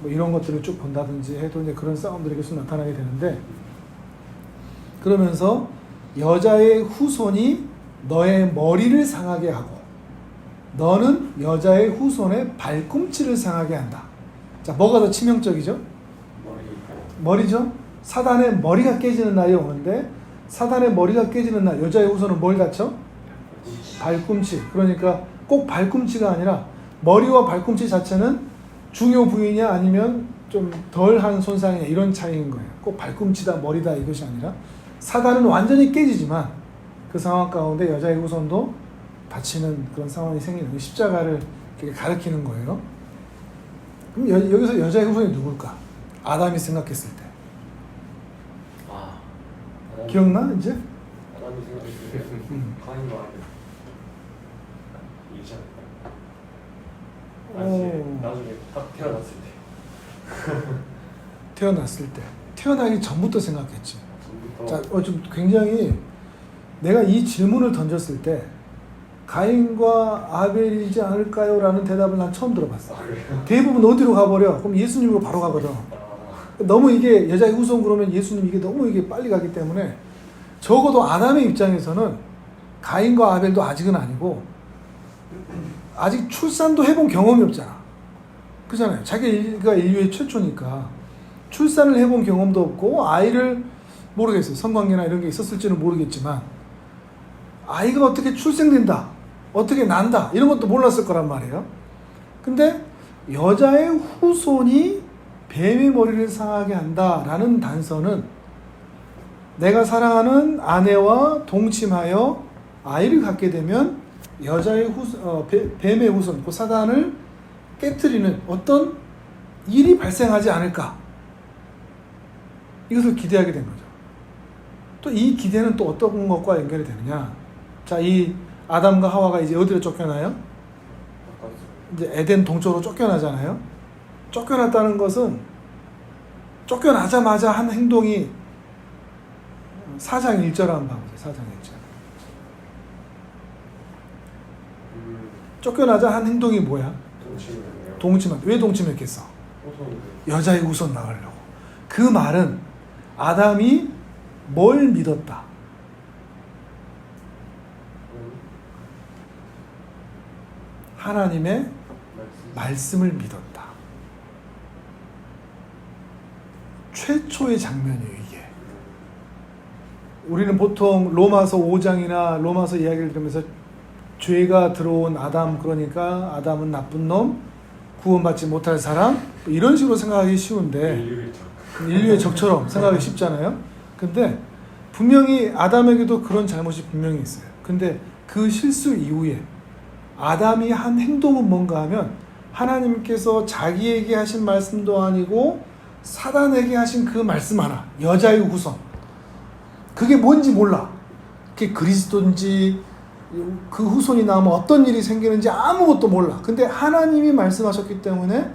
뭐 이런 것들을 쭉 본다든지 해도 이제 그런 싸움들이 계속 나타나게 되는데, 그러면서 여자의 후손이 너의 머리를 상하게 하고 너는 여자의 후손의 발꿈치를 상하게 한다. 자, 뭐가 더 치명적이죠? 머리죠. 사단의 머리가 깨지는 날이 오는데, 사단의 머리가 깨지는 날 여자의 후손은 뭘 다쳐? 발꿈치. 그러니까 꼭 발꿈치가 아니라 머리와 발꿈치 자체는 중요 부위냐 아니면 좀 덜한 손상이냐 이런 차이인 거예요. 꼭 발꿈치다 머리다 이것이 아니라 사단은 완전히 깨지지만 그 상황 가운데 여자의 후손도 다치는 그런 상황이 생기는, 십자가를 가리키는 거예요. 그럼 여기서 여자의 후손이 누굴까? 아담이 생각했을 때. 기억나 이제? 아담이 생각했을 때 가인과 아벨 이지 않을까요? 나중에 딱 태어났을 때. 태어났을 때. 태어나기 전부터 생각했지. 전부터. 자, 좀 굉장히 내가 이 질문을 던졌을 때 가인과 아벨이지 않을까요? 라는 대답을 난 처음 들어봤어. 그래요? 대부분 어디로 가버려? 그럼 예수님으로 바로 가거든. 너무 이게 여자의 후손 그러면 예수님 이게 너무 이게 빨리 가기 때문에 적어도 아담의 입장에서는 가인과 아벨도 아직은 아니고 아직 출산도 해본 경험이 없잖아. 그잖아요. 자기가 인류의 최초니까 출산을 해본 경험도 없고 아이를 모르겠어요. 성관계나 이런 게 있었을지는 모르겠지만 아이가 어떻게 출생된다, 어떻게 난다 이런 것도 몰랐을 거란 말이에요. 근데 여자의 후손이 뱀의 머리를 상하게 한다라는 단서는 내가 사랑하는 아내와 동침하여 아이를 갖게 되면 여자의 뱀의 후손, 그 사단을 깨트리는 어떤 일이 발생하지 않을까, 이것을 기대하게 된 거죠. 또 이 기대는 또 어떤 것과 연결이 되느냐? 자, 이 아담과 하와가 이제 어디로 쫓겨나요? 이제 에덴 동쪽으로 쫓겨나잖아요. 쫓겨났다는 것은 쫓겨나자마자 한 행동이 4장 1절 한번 봐보세요. 4장 1절. 쫓겨나자 한 행동이 뭐야? 동침을 동침한. 왜 동침했겠어? 여자의 후손 낳으려고. 그 말은 아담이 뭘 믿었다? 하나님의 말씀을 믿었다. 최초의 장면이에요, 이게. 우리는 보통 로마서 5장이나 로마서 이야기를 들으면서 죄가 들어온 아담, 그러니까 아담은 나쁜 놈, 구원받지 못할 사람, 이런 식으로 생각하기 쉬운데 인류의 적처럼 생각하기 쉽잖아요. 근데 분명히 아담에게도 그런 잘못이 분명히 있어요. 근데 그 실수 이후에 아담이 한 행동은 뭔가 하면 하나님께서 자기에게 하신 말씀도 아니고 사단에게 하신 그 말씀 하나, 여자의 후손, 그게 뭔지 몰라. 그게 그리스도인지 그 후손이 나오면 어떤 일이 생기는지 아무것도 몰라. 근데 하나님이 말씀하셨기 때문에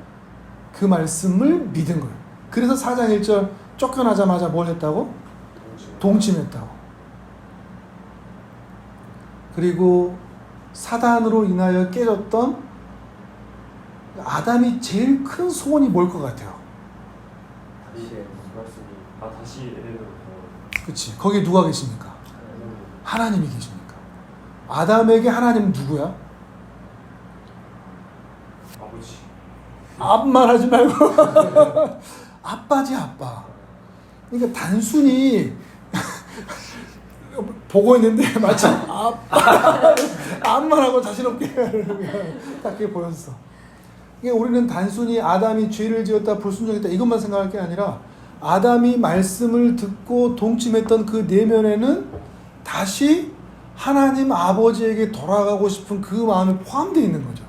그 말씀을 믿은 거예요. 그래서 4장 1절 쫓겨나자마자 뭘 했다고? 동침했다고. 그리고 사단으로 인하여 깨졌던 아담이 제일 큰 소원이 뭘 것 같아요? 다시 에덴으로 그치. 거기에 누가 계십니까? 하나님이 계십니까? 아담에게 하나님은 누구야? 아버지. 앞만 하지 말고 아빠지, 아빠. 그러니까 단순히 보고 있는데 마치 앞만 하고 자신없게 딱 그게 보였어. 그러니까 우리는 단순히 아담이 죄를 지었다, 불순종했다 이것만 생각할 게 아니라 아담이 말씀을 듣고 동침했던 그 내면에는 다시 하나님 아버지에게 돌아가고 싶은 그 마음이 포함되어 있는 거죠.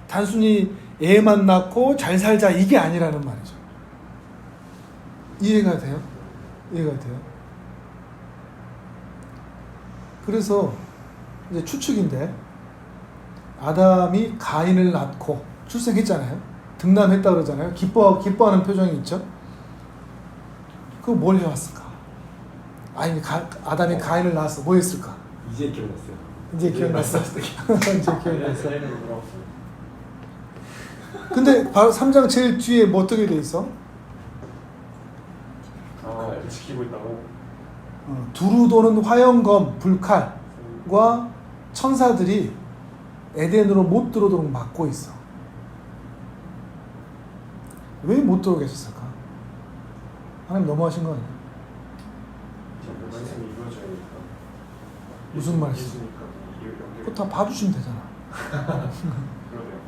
단순히 애만 낳고 잘 살자 이게 아니라는 말이죠. 이해가 돼요? 이해가 돼요? 그래서 이제 추측인데 아담이 가인을 낳고 출생했잖아요. 등남했다 그러잖아요. 기뻐하는 표정이 있죠. 그럼 뭘 해왔을까? 아니 아담이 가인을 낳았어. 뭐 했을까? 이제 기억났어요. 이제 기억났어. 이제 기억났어. 세례는 돌아왔어요. 근데 바로 3장 제일 뒤에 뭐 어떻게 돼 있어? 아, 지키고 있다고. 두루 도는 화영검 불칼과 천사들이 에덴으로 못 들어오도록 막고 있어. 왜 못 들어오게 하셨을까? 하나님 너무하신 거 아니야? 그 말씀이 이루어져야니까. 무슨 말씀? 예수니까 연결. 그거 다 봐주시면 되잖아. 그러네요.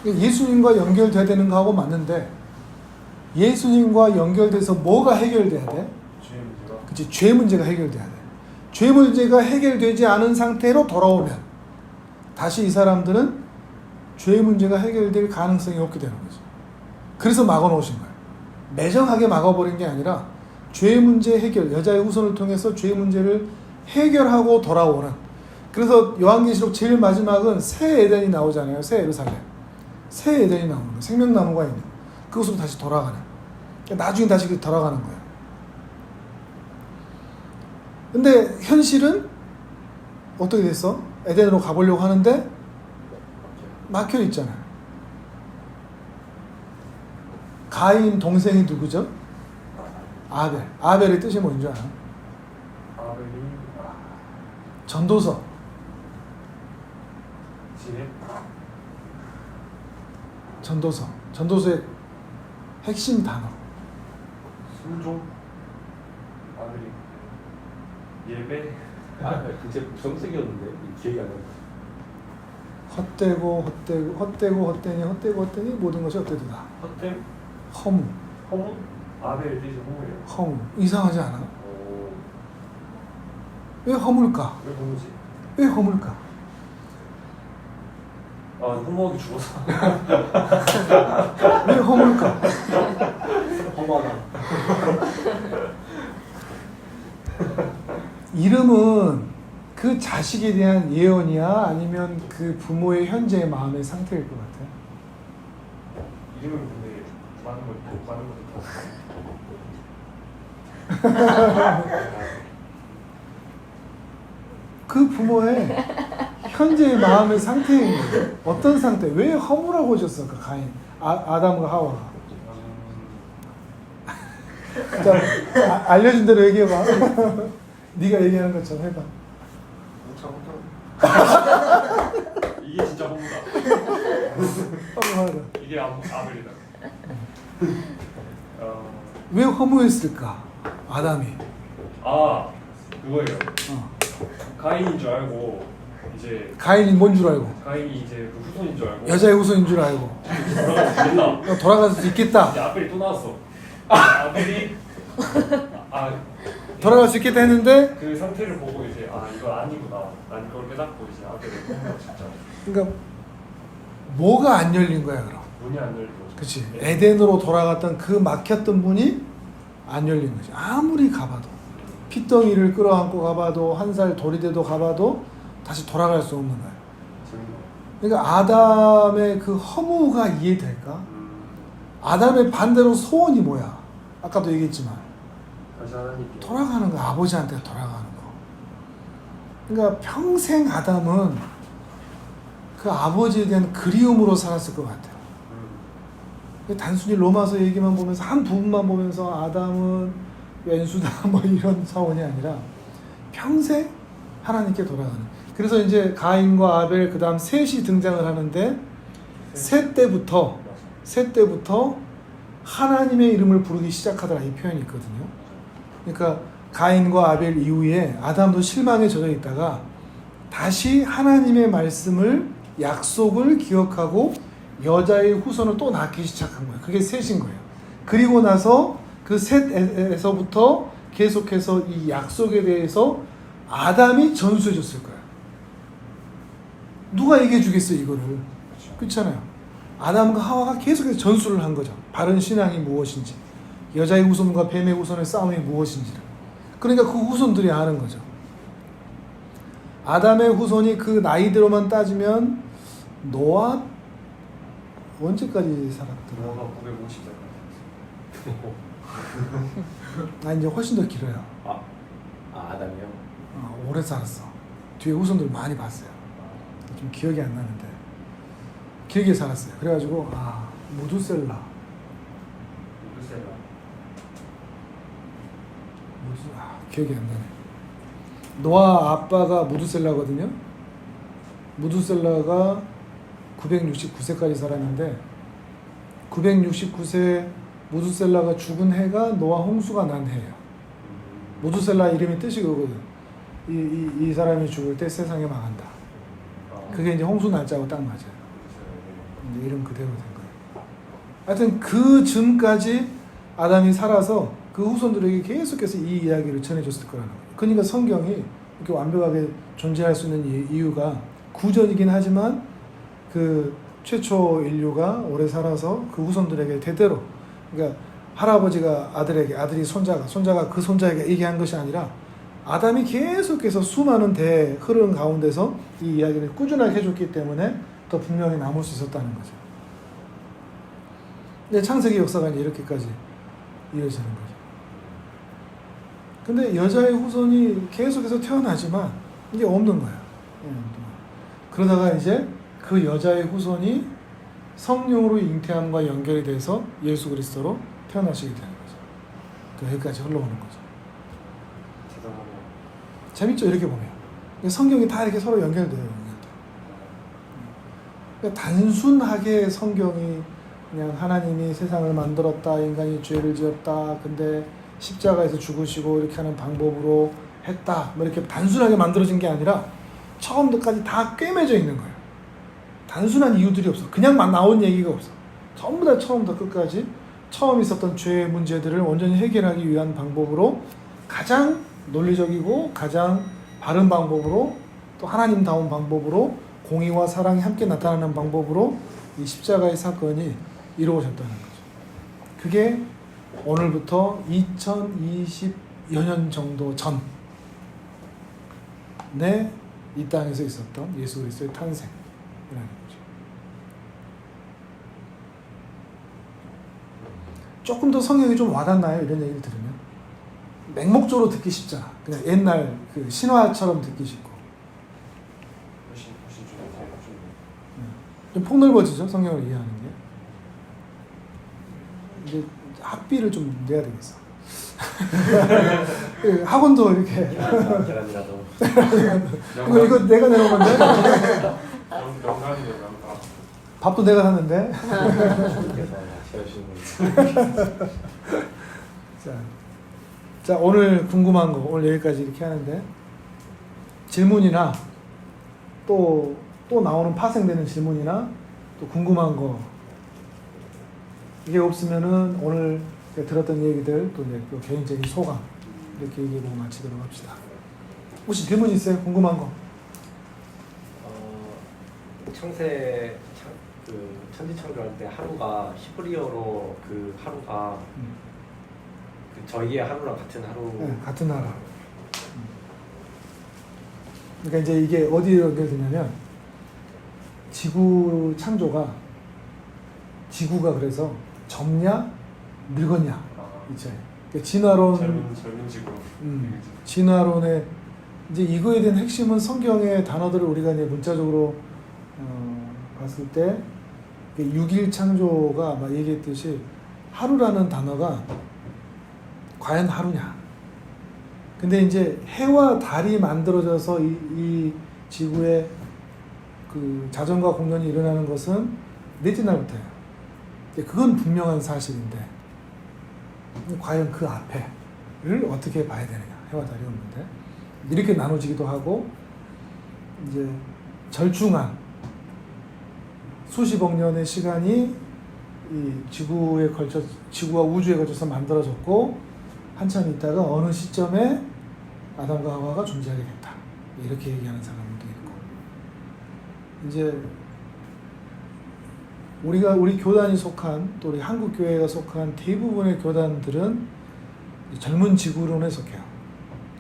예수님과 연결돼야 되는 거하고 맞는데 예수님과 연결돼서 뭐가 해결돼야 돼? 주의 문제가. 그치, 죄 문제가 해결돼야 돼. 죄 문제가 해결되지 않은 상태로 돌아오면 다시 이 사람들은 죄 문제가 해결될 가능성이 없게 되는 거죠. 그래서 막아놓으신 거예요. 매정하게 막아버린 게 아니라 죄 문제 해결, 여자의 후손을 통해서 죄 문제를 해결하고 돌아오는. 그래서 요한계시록 제일 마지막은 새 에덴이 나오잖아요. 새 예루살렘. 새 에덴이 나오는 거예요. 생명나무가 있는. 그것으로 다시 돌아가는. 나중에 다시 돌아가는 거예요. 근데 현실은 어떻게 됐어? 에덴으로 가보려고 하는데 막혀 있잖아요. 가인 동생이 누구죠? 아벨. 아벨의 뜻이 뭔지 알아? 아벨이 전도서. 지혜. 전도서. 전도서의 핵심 단어. 순종. 아벨이 예배. 그제 정색이었는데 기억이 안 나요. 헛되고 모든 것이 헛되도다. 헛됨. 허무. 허무. 아벨 뜻이 허무예요. 허무. 이상하지 않아? 오. 왜 허물까? 왜 허무지? 왜 허물까? 아, 허무하게 죽어서. 왜 허물까? 허무하다. 이름은 그 자식에 대한 예언이야? 아니면 그 부모의 현재의 마음의 상태일 것 같아? 이름은 근데 많은 걸 그 부모의 현재의 마음의 상태인 거예요. 어떤 상태? 왜 허무라고 하셨을까? 가인, 아담과 하와가. 자, 알려준 대로 얘기해봐. 네가 얘기하는 것처럼 해봐. 이게 진짜 허무다. 허무하다. 이게 아벨이다. 왜 허무했을까? 아담이. 아, 그거예요. 어. 가인인 줄 알고 이제 가인이 뭔 줄 알고? 가인이 이제 그 후손인 줄 알고 여자의 후손인 줄 알고. 돌아갈 수 있나? 돌아갈 수 있겠다. 이제 아벨이 또 나왔어. 아벨이 돌아갈 수 있겠다 했는데, 그 상태를 보고 이제 이거 아니구나. 난 이걸 깨닫고 이제 아벨을 허무가 진짜 그러니까 뭐가 안 열린 거야 그럼? 문이 안 열리고. 그렇지. 에덴으로 돌아갔던 그 막혔던 문이 안 열린 거지. 아무리 가봐도 핏덩이를 끌어안고 가봐도 한 살 도리대도 가봐도 다시 돌아갈 수 없는 거야. 그러니까 아담의 그 허무가 이해될까? 아담의 반대로 소원이 뭐야? 아까도 얘기했지만 다시 하나님께 돌아가는 거야. 아버지한테 돌아가는 거. 그러니까 평생 아담은 그 아버지에 대한 그리움으로 살았을 것 같아요. 단순히 로마서 얘기만 보면서 한 부분만 보면서 아담은 왼수다 뭐 이런 차원이 아니라 평생 하나님께 돌아가는. 그래서 이제 가인과 아벨 그 다음 셋이 등장을 하는데 셋 때부터 하나님의 이름을 부르기 시작하더라 이 표현이 있거든요. 그러니까 가인과 아벨 이후에 아담도 실망에 젖어 있다가 다시 하나님의 말씀을 약속을 기억하고 여자의 후손을 또 낳기 시작한 거예요. 그게 셋인 거예요. 그리고 나서 그 셋에서부터 계속해서 이 약속에 대해서 아담이 전수해 줬을 거예요. 누가 얘기해 주겠어요, 이거를. 그렇잖아요. 아담과 하와가 계속해서 전수를 한 거죠. 바른 신앙이 무엇인지, 여자의 후손과 뱀의 후손의 싸움이 무엇인지를. 그러니까 그 후손들이 아는 거죠. 아담의 후손이 그 나이대로만 따지면 노아 언제까지 살았더라? 노아가 950살. 아 이제 훨씬 더 길어요. 아담이요? 오래 살았어. 뒤에 후손들 많이 봤어요. 좀 기억이 안 나는데 길게 살았어요. 그래가지고 무두셀라 기억이 안 나네. 노아 아빠가 무두셀라거든요. 무두셀라가 969세까지 살았는데 969세 무두셀라가 죽은 해가 노아 홍수가 난 해예요. 무두셀라 이름이 뜻이 그거거든. 이 사람이 죽을 때 세상이 망한다. 그게 이제 홍수 날짜하고 딱 맞아요. 이제 이름 그대로 된 거예요. 하여튼 그 즈음까지 아담이 살아서 그 후손들에게 계속해서 이 이야기를 전해줬을 거라는 거예요. 그러니까 성경이 이렇게 완벽하게 존재할 수 있는 이유가 구전이긴 하지만 그 최초 인류가 오래 살아서 그 후손들에게 대대로, 그러니까 할아버지가 아들에게, 아들이 손자가 그 손자에게 얘기한 것이 아니라 아담이 계속해서 수많은 대 흐르는 가운데서 이 이야기를 꾸준하게 해줬기 때문에 더 분명히 남을 수 있었다는 거죠. 근데 창세기 역사가 이제 이렇게까지 이어지는 거죠. 근데 여자의 후손이 계속해서 태어나지만 이게 없는 거예요. 그러다가 이제 그 여자의 후손이 성령으로 잉태함과 연결이 돼서 예수 그리스도로 태어나시게 되는 거죠. 그 여기까지 흘러오는 거죠. 재밌죠? 이렇게 보면 성경이 다 이렇게 서로 연결돼요. 그러니까 단순하게 성경이 그냥 하나님이 세상을 만들었다, 인간이 죄를 지었다, 근데 십자가에서 죽으시고 이렇게 하는 방법으로 했다, 뭐 이렇게 단순하게 만들어진 게 아니라 처음부터까지 다 꿰매져 있는 거예요. 단순한 이유들이 없어. 그냥 나온 얘기가 없어. 전부 다 처음부터 끝까지 처음 있었던 죄의 문제들을 완전히 해결하기 위한 방법으로 가장 논리적이고 가장 바른 방법으로 또 하나님다운 방법으로 공의와 사랑이 함께 나타나는 방법으로 이 십자가의 사건이 이루어졌다는 거죠. 그게 오늘부터 2020여 년 정도 전에 이 땅에서 있었던 예수 그리스도의 탄생이라는 거죠. 조금 더 성경이 좀 와닿나요? 이런 얘기를 들으면 맹목적으로 듣기 쉽잖아. 그냥 옛날 그 신화처럼 듣기 쉽고 좀 폭넓어지죠. 성경을 이해하는 게. 이제 학비를 좀 내야 되겠어. 학원도 이렇게 계란이라도 이거 내가 내는 건데 명강이네요, 명강. 밥도 내가 샀는데. 자 오늘 궁금한 거 오늘 여기까지 이렇게 하는데 질문이나 또 나오는 파생되는 질문이나 또 궁금한 거 이게 없으면은 오늘 들었던 얘기들 또 이제 또 개인적인 소감 이렇게 얘기해보고 마치도록 합시다. 혹시 질문 있어요? 궁금한 거? 천지창조할 때 하루가 히브리어로 그 하루가 그 저희의 하루랑 같은 하루. 네, 같은 나라. 그러니까 이제 이게 어디에 연결되냐면 지구 창조가 지구가 그래서 젊냐 늙었냐 있죠. 그러니까 진화론 젊은 지구. 진화론의 이제 이거에 대한 핵심은 성경의 단어들을 우리가 이제 문자적으로 봤을 때 6일 창조가 막 얘기했듯이 하루라는 단어가 과연 하루냐? 근데 이제 해와 달이 만들어져서 이 지구에 그 자전과 공연이 일어나는 것은 넷째 날부터예요. 그건 분명한 사실인데 과연 그 앞에를 어떻게 봐야 되느냐? 해와 달이 없는데 이렇게 나눠지기도 하고 이제 절충한 수십억 년의 시간이 이 지구와 우주에 걸쳐서 만들어졌고 한참 있다가 어느 시점에 아담과 하와가 존재하게 됐다. 이렇게 얘기하는 사람도 있고 이제 우리 교단이 속한 또 우리 한국 교회가 속한 대부분의 교단들은 젊은 지구론에 속해요.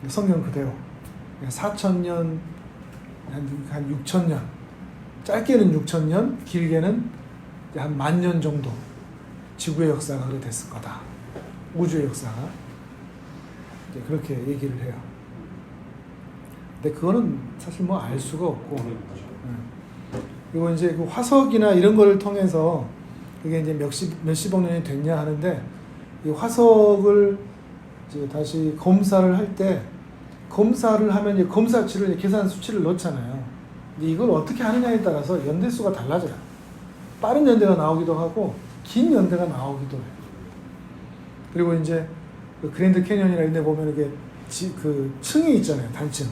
성경 그대로 4,000년 한 6,000년 짧게는 우주의 역사. 이제 그렇게 얘기를 해요. 근데 그거는 사실 뭐 알 수가 없고. 그리고 이제 그 화석이나 이런 거를 통해서 그게 이제 몇십억 년이 됐냐 하는데, 이 화석을 이제 다시 검사를 할 때, 검사를 하면 이제 검사치를 계산 수치를 넣잖아요. 근데 이걸 어떻게 하느냐에 따라서 연대수가 달라져요. 빠른 연대가 나오기도 하고 긴 연대가 나오기도 해요. 그리고 이제 그 그랜드 캐니언이나 이런 데 보면 이게 그 층이 있잖아요. 단층.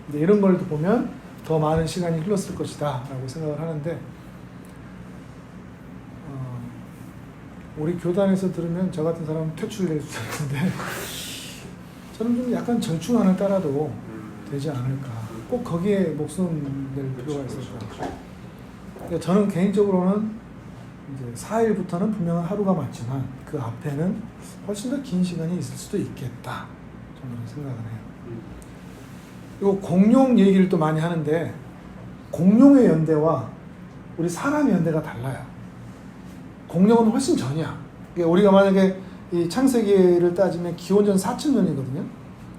근데 이런 걸 보면 더 많은 시간이 흘렀을 것이다 라고 생각을 하는데, 우리 교단에서 들으면 저 같은 사람은 퇴출될 수 있는데 저는 좀 약간 절충안을 따라도 되지 않을까. 꼭 거기에 목숨 낼 필요가 있을까. 그러니까 저는 개인적으로는 이제 4일부터는 분명한 하루가 맞지만 그 앞에는 훨씬 더 긴 시간이 있을 수도 있겠다. 저는 생각을 해요. 그리고 공룡 얘기를 또 많이 하는데, 공룡의 연대와 우리 사람의 연대가 달라요. 공룡은 훨씬 전이야. 그러니까 우리가 만약에 이 창세기를 따지면 기원전 4,000년이거든요.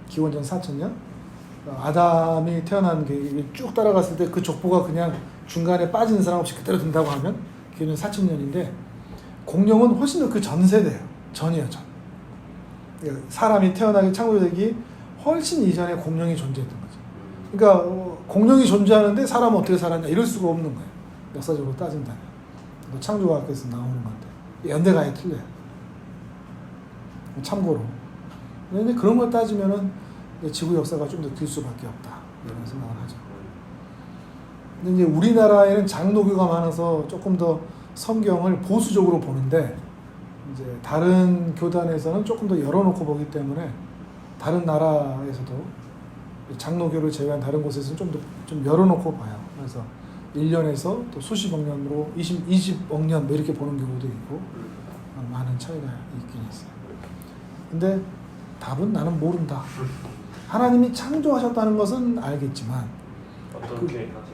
기원전 4,000년. 아담이 태어난 게 쭉 따라갔을 때 그 족보가 그냥 중간에 빠지는 사람 없이 그대로 든다고 하면 기원전 4,000년인데, 공룡은 훨씬 더 그 전 세대예요. 전이에요, 전. 그러니까 사람이 태어나기 창조되기 훨씬 이전에 공룡이 존재했던 거죠. 그러니까 공룡이 존재하는데 사람은 어떻게 살았냐 이럴 수가 없는 거예요. 역사적으로 따진다면. 창조과학에서 나오는 건데 연대가 아예 틀려요. 참고로. 근데 그런 걸 따지면은 지구 역사가 좀 더 길 수밖에 없다 이런 생각을 하죠. 근데 이제 우리나라에는 장로교가 많아서 조금 더 성경을 보수적으로 보는데, 이제 다른 교단에서는 조금 더 열어놓고 보기 때문에 다른 나라에서도 장로교를 제외한 다른 곳에서는 좀 열어놓고 봐요. 그래서 1년에서 또 수십억 년으로 20억 년 뭐 이렇게 보는 경우도 있고 많은 차이가 있긴 있어요. 근데 답은 나는 모른다. 하나님이 창조하셨다는 것은 알겠지만 어떻게 하죠?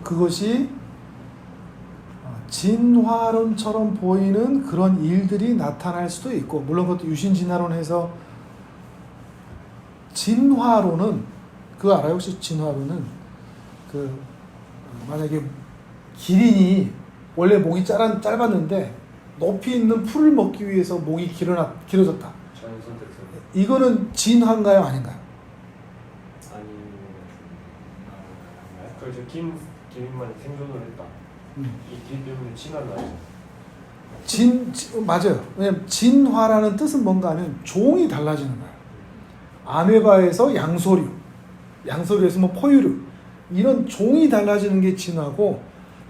그것이 진화론처럼 보이는 그런 일들이 나타날 수도 있고, 물론 그것도 유신진화론해서 진화론은 그거 알아요? 혹시 진화론은 만약에 기린이 원래 목이 짧았는데 높이 있는 풀을 먹기 위해서 목이 길어졌다. 자연 선택설. 이거는 진화인가요, 아닌가요? 그래서 기린만이 생존을 했다. 이 길 때문에 진화는 아니죠. 맞아요. 왜냐면 진화라는 뜻은 뭔가 하면 종이 달라지는 거예요. 아메바에서 양서류에서 뭐 포유류, 이런 종이 달라지는 게 진화고,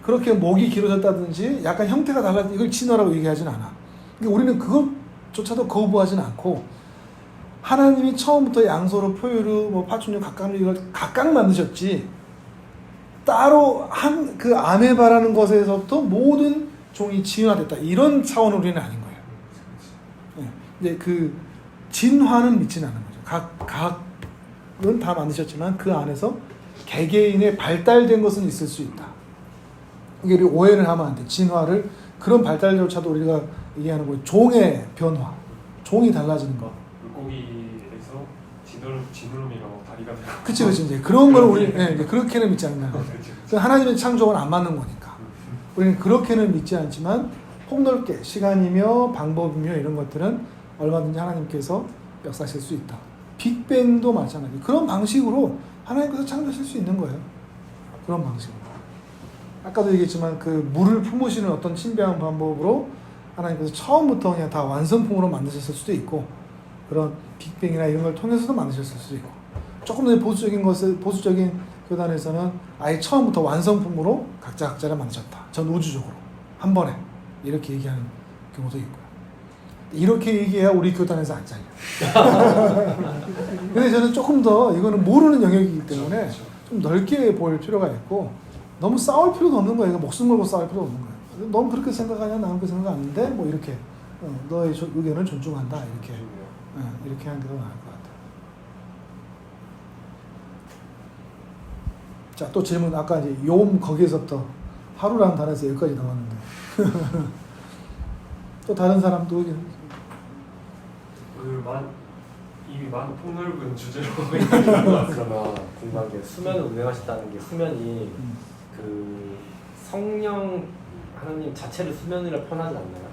그렇게 목이 길어졌다든지 약간 형태가 달라진 이걸 진화라고 얘기하진 않아. 그러니까 우리는 그것조차도 거부하진 않고, 하나님이 처음부터 양서류, 포유류, 뭐 파충류, 각각류 이걸 각각 만드셨지, 따로 그 아메바라는 것에서부터 모든 종이 진화됐다, 이런 차원으로 우리는 아닌 거예요. 네. 이제 그 진화는 믿지는 않는 거죠. 각은 다 만드셨지만 그 안에서 개개인의 발달된 것은 있을 수 있다. 이게 우리 오해를 하면 안 돼. 진화를, 그런 발달조차도 우리가 얘기하는 거예요. 종의 변화, 종이 달라지는 거. 물고기에서 지느러미가 다리가 되고. 그치. 이제 그런 걸 우리 이제 그렇게는 믿지 않는 거예요. 하나님의 창조는 안 맞는 거니까. 우리는 그렇게는 믿지 않지만 폭넓게 시간이며 방법이며 이런 것들은 얼마든지 하나님께서 역사하실 수 있다. 빅뱅도 마찬가지. 그런 방식으로 하나님께서 창조하실 수 있는 거예요. 그런 방식으로. 아까도 얘기했지만 그 물을 품으시는 어떤 신비한 방법으로 하나님께서 처음부터 그냥 다 완성품으로 만드셨을 수도 있고, 그런 빅뱅이나 이런 걸 통해서도 만드셨을 수도 있고, 조금 더 보수적인 교단에서는 아예 처음부터 완성품으로 각자를 만드셨다. 전 우주적으로 한 번에 이렇게 얘기하는 경우도 있고요. 이렇게 얘기해야 우리 교단에서 안 잘려. 근데 저는 조금 더 이거는 모르는 영역이기 때문에 좀 넓게 볼 필요가 있고, 너무 싸울 필요도 없는 거예요. 목숨 걸고 싸울 필요도 없는 거예요. 너는 그렇게 생각하냐, 나는 그렇게 생각하는데 뭐 이렇게 너의 의견을 존중한다, 이렇게 하는 게 더 나을 것 같아요. 자, 또 질문. 아까 이제 욤 거기에서부터 하루라는 단어에서 여기까지 나왔는데 또 다른 사람도 이미 많은 폭넓은 주제로 그러면 궁금한 게 수면을 운행하셨다는 게 수면이 그 성령 하나님 자체를 수면이라 표현하지 않나요?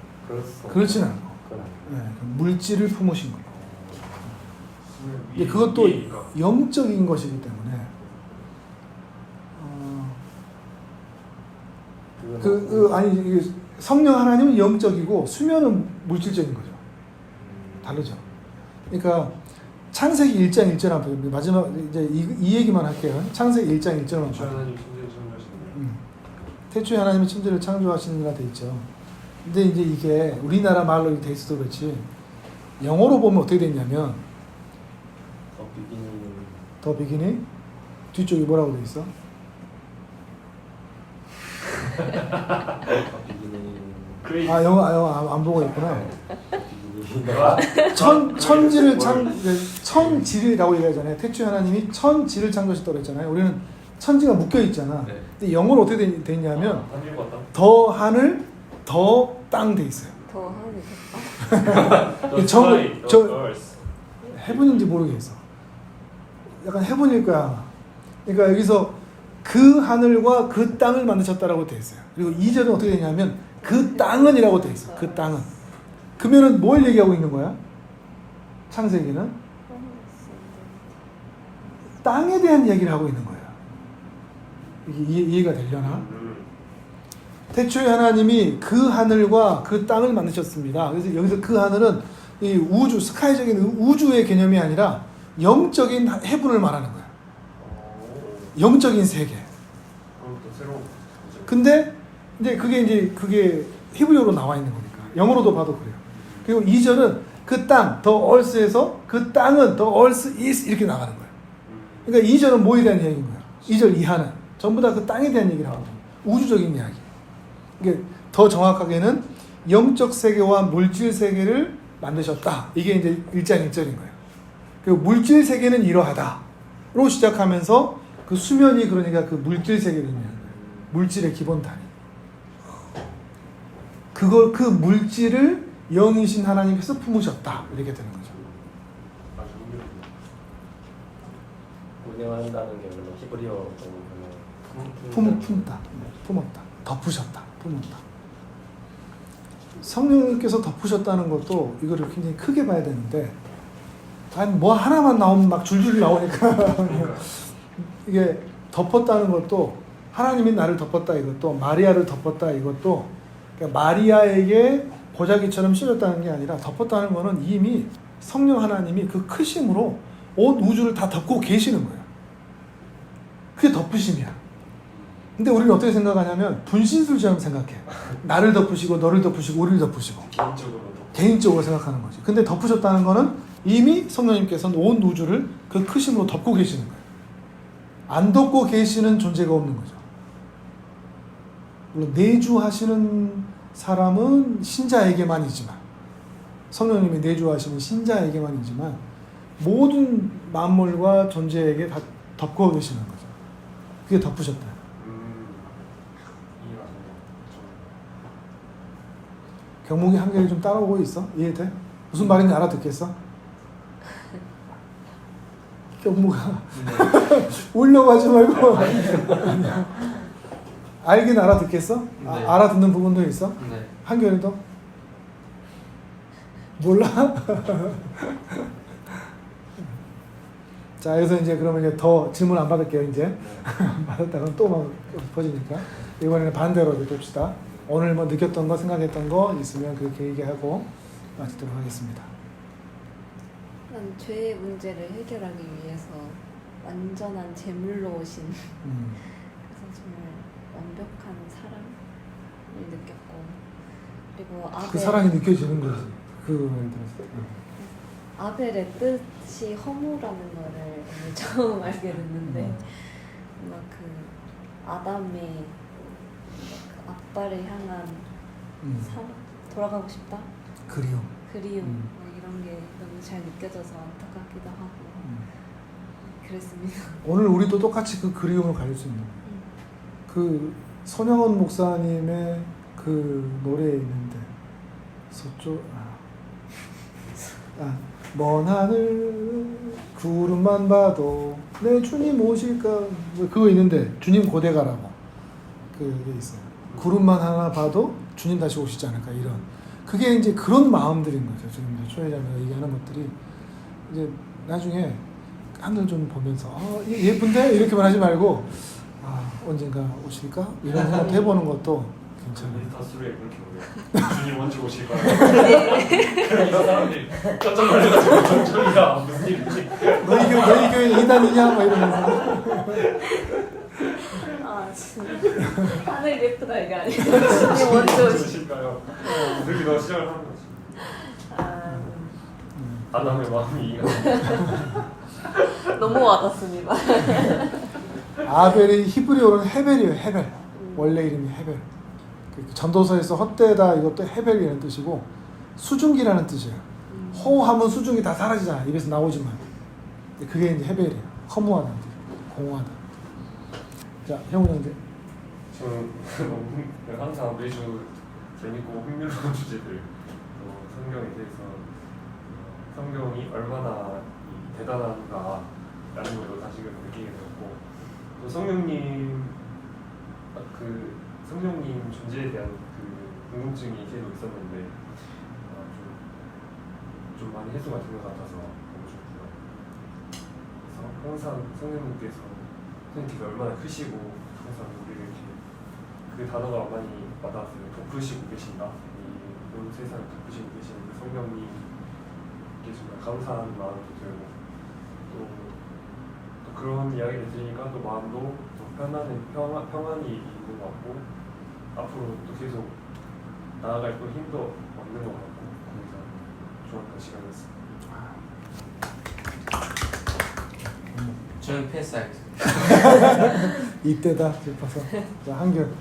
그렇진 않고 그건 아니에요. 네, 그 물질을 품으신 거예요. 근데 위에, 그것도 위에니까. 영적인 것이기 때문에 아니 이게 성령 하나님은 영적이고 수면은 물질적인 거죠. 다르죠. 그러니까 창세기 1장 1절 한번 마지막 이제 이 얘기만 할게요. 창세기 1장 1절만 태초 봐요. 하나님 천지를 창조하시는 태초에 하나님이 천지를 창조하시는가 돼 있죠. 근데 이제 이게 우리나라 말로 돼 있어도 그렇지 영어로 보면 어떻게 돼 있냐면 더 비기니 뒤쪽이 뭐라고 돼 있어? 그레이스. 아 영어 안 보고 있구나. 천지라고 얘기하잖아요. 태초에 하나님이 천지를 창조하셨다고 그랬잖아요. 우리는 천지가 묶여 있잖아. 네. 근데 영어로 어떻게 돼 있냐면 하늘과 땅. 더 하늘 더 땅 돼 있어요. 더 하는 게 The 전부- sky, the 저- earth. 해븐인지 모르겠어. 약간 해븐일 거야. 그러니까 여기서 그 하늘과 그 땅을 만드셨다라고 돼 있어요. 그리고 2절은 어떻게 되냐면 그 땅은이라고 돼 있어. 그 땅은. 그러면은 뭘 얘기하고 있는 거야? 창세기는 땅에 대한 얘기를 하고 있는 거예요. 이게 이해가 되려나? 태초에 하나님이 그 하늘과 그 땅을 만드셨습니다. 그래서 여기서 그 하늘은 이 우주, 스카이적인 우주의 개념이 아니라 영적인 해분을 말하는 거예요. 영적인 세계. 그것도 새로운 문제. 근데 그게 히브리어로 나와 있는 거니까 영어로도 봐도 그래요. 그리고 2절은 그 땅, the earth에서 그 땅은 the earth is 이렇게 나가는 거예요. 그러니까 2절은 뭐에 대한 얘기인 거예요? 2절 이하는 전부 다 그 땅에 대한 얘기를 하거든요. 우주적인 이야기. 이게 더 정확하게는 영적 세계와 물질 세계를 만드셨다. 이게 이제 1장 1절인 거예요. 그리고 물질 세계는 이러하다로 시작하면서 그 수면이 그러니까 그 물질 세계를 의미하는 거예요. 물질의 기본 단위. 그 물질을 영이신 하나님께서 품으셨다. 이렇게 되는 거죠. 아주 흥미롭네요. 운행한다는 게 그러면 히브리어 보면 품다. 품었다. 덮으셨다. 품었다. 성령님께서 덮으셨다는 것도 이거를 굉장히 크게 봐야 되는데 아니 뭐 하나만 나오면 막 줄줄이 나오니까 이게 덮었다는 것도 하나님이 나를 덮었다 이것도 마리아를 덮었다 이것도 그러니까 마리아에게 보자기처럼 씌워졌다는 게 아니라 덮었다는 거는 이미 성령 하나님이 그 크심으로 온 우주를 다 덮고 계시는 거예요. 그게 덮으심이야. 근데 우리는 어떻게 생각하냐면 분신술처럼 생각해. 나를 덮으시고 너를 덮으시고 우리를 덮으시고 개인적으로 생각하는 거지. 근데 덮으셨다는 거는 이미 성령님께서는 온 우주를 그 크심으로 덮고 계시는 거예요. 안 덮고 계시는 존재가 없는 거죠. 물론 내주하시는 사람은 신자에게만이지만 성령님이 내주하시는 신자에게만이지만 모든 만물과 존재에게 다 덮고 계시는 거죠. 그게 덮으셨다. 이해가 돼요. 경목이 한결이 좀 따라오고 있어? 이해돼? 무슨 말인지 알아듣겠어? 경목아 울려고 하지 말고 알긴 알아듣겠어? 네. 알아듣는 부분도 있어? 네. 한결이도? 몰라? 자 여기서 이제 그러면 이제 더 질문 안 받을게요 이제 안 받았다가 또 막 퍼지니까 이번에는 반대로 이제 봅시다. 오늘 뭐 느꼈던 거 생각했던 거 있으면 그렇게 얘기하고 마치도록 하겠습니다. 난 죄의 문제를 해결하기 위해서 완전한 제물로 오신 그래서 정말 완벽한 사랑을 느꼈고 그리고 그 사랑이 느껴지는 거지. 그 말을 들었을 아벨의 뜻이 허무라는 거를 오늘 처음 알게 됐는데 뭔가 그 아담의 그 아빠를 향한 사랑, 돌아가고 싶다, 그리움. 그리움 뭐 이런 게 너무 잘 느껴져서 안타깝기도 하고 그랬습니다. 오늘 우리도 똑같이 그 그리움을 가질 수 있는 거예요. 그 손영원 목사님의 그 노래에 있는데 서쪽 먼 하늘 구름만 봐도 내 주님 오실까 뭐 그거 있는데 주님 고대 가라고 그게 있어요. 구름만 하나 봐도 주님 다시 오시지 않을까 이런 그게 이제 그런 마음들인 거죠. 지금 이제 초회자매가 얘기하는 것들이 이제 나중에 하늘 좀 보면서 예쁜데 이렇게만 하지 말고 언젠가 오실까 이런 생각 해보는 것도 괜찮아요. 다수를 그렇게 오면 주님 언제 오실까요? 이런 사람들이 깜짝 놀라가지고 전청이야 무슨 일이지? 너희 교회 이단이냐 막 이러면서 아 진짜 하늘 예쁘다 이게 아니고 주님 먼저 언제 오시. 오실까요? 그렇게 너 시작을 하는 거지. 안 하면 마음이 이해가 너무 와닿습니다. 아벨이 히브리어로는 헤벨이에요. 헤벨. 원래 이름이 헤벨. 그 전도서에서 헛되다 이것도 헤벨이라는 뜻이고 수증기라는 뜻이에요. 허우하면 수증기 다 사라지잖아. 입에서 나오지만. 그게 이제 헤벨이에요. 허무하다는 뜻. 공허하다. 자, 형우 형제. 저는 항상 매주 재밌고 흥미로운 주제들 성경에 대해서 성경이 얼마나 대단한가라는 걸 다시금 느끼게 되었고 또 성령님 존재에 대한 그 궁금증이 계속 있었는데 좀 많이 해소가 된 것 같아서 너무 좋고요. 그래서 항상 성령님께서 얼마나 크시고 항상 우리를 이렇게 그 단어가 많이 와닿았어요. 덮으시고 계신다. 온 세상을 덮으시고 계시는 그 성령님께 정말 감사한 마음도 들고 또 그런 이야기를 들으니까 또 마음도 더 평안이 있는 것 같고 앞으로 또 계속 나아갈 또 힘도 얻는 것 같고 그래서 좋았던 시간이었습니다. 저는 패스하겠습니다. 이때다 싶어서. 자, 한결.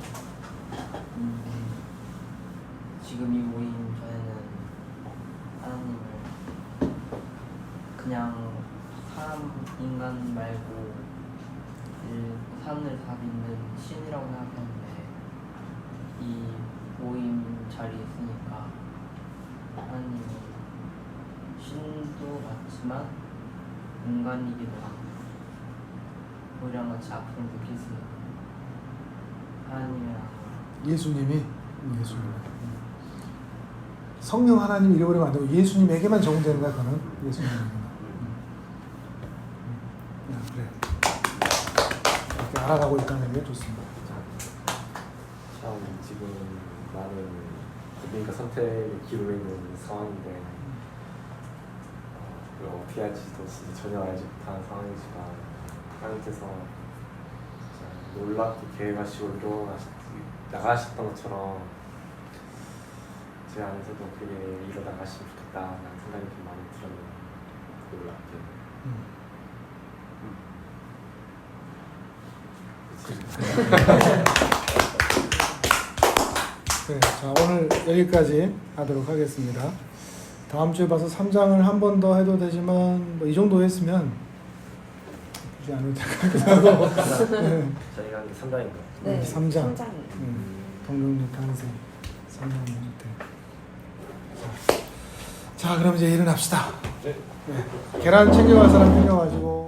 지금 이 모임 전에는 하나님을 그냥 인간 말고 사람들 다 믿는 신이라고 생각했는데 이 모임 자리에 있으니까 하나님이 신도 맞지만 인간이기도 하고 우리랑 같이 앞으로 느낄 수 있는 하나님이랑 예수님. 성령 하나님 잃어버리면 안 되고 예수님에게만 적용되는 거야. 그거는 예수님에게만. 그래. 이렇게 알아가고 있다는 게 좋습니다. 참 지금 많은 고민과 선택의 기로에 있는 상황인데 그걸 어떻게 할지도 진짜 전혀 알지 못하는 상황이지만 하나님께서 놀랍게 계획하시고 나가셨던 것처럼 제 안에서도 그게 이뤄나가시면 좋겠다라는 생각이 좀 많이 들었네요. 네, 자 오늘 여기까지 하도록 하겠습니다. 다음 주에 봐서 3장을 한 번 더 해도 되지만 뭐 이 정도 했으면 나쁘지 않을 텐데. 네. 저희가 이제 3장인가요? 네, 3장. 3장. 동정녀 탄생 3장 때. 자 그럼 이제 일어납시다. 네. 계란 챙겨갈 사람 챙겨가지고.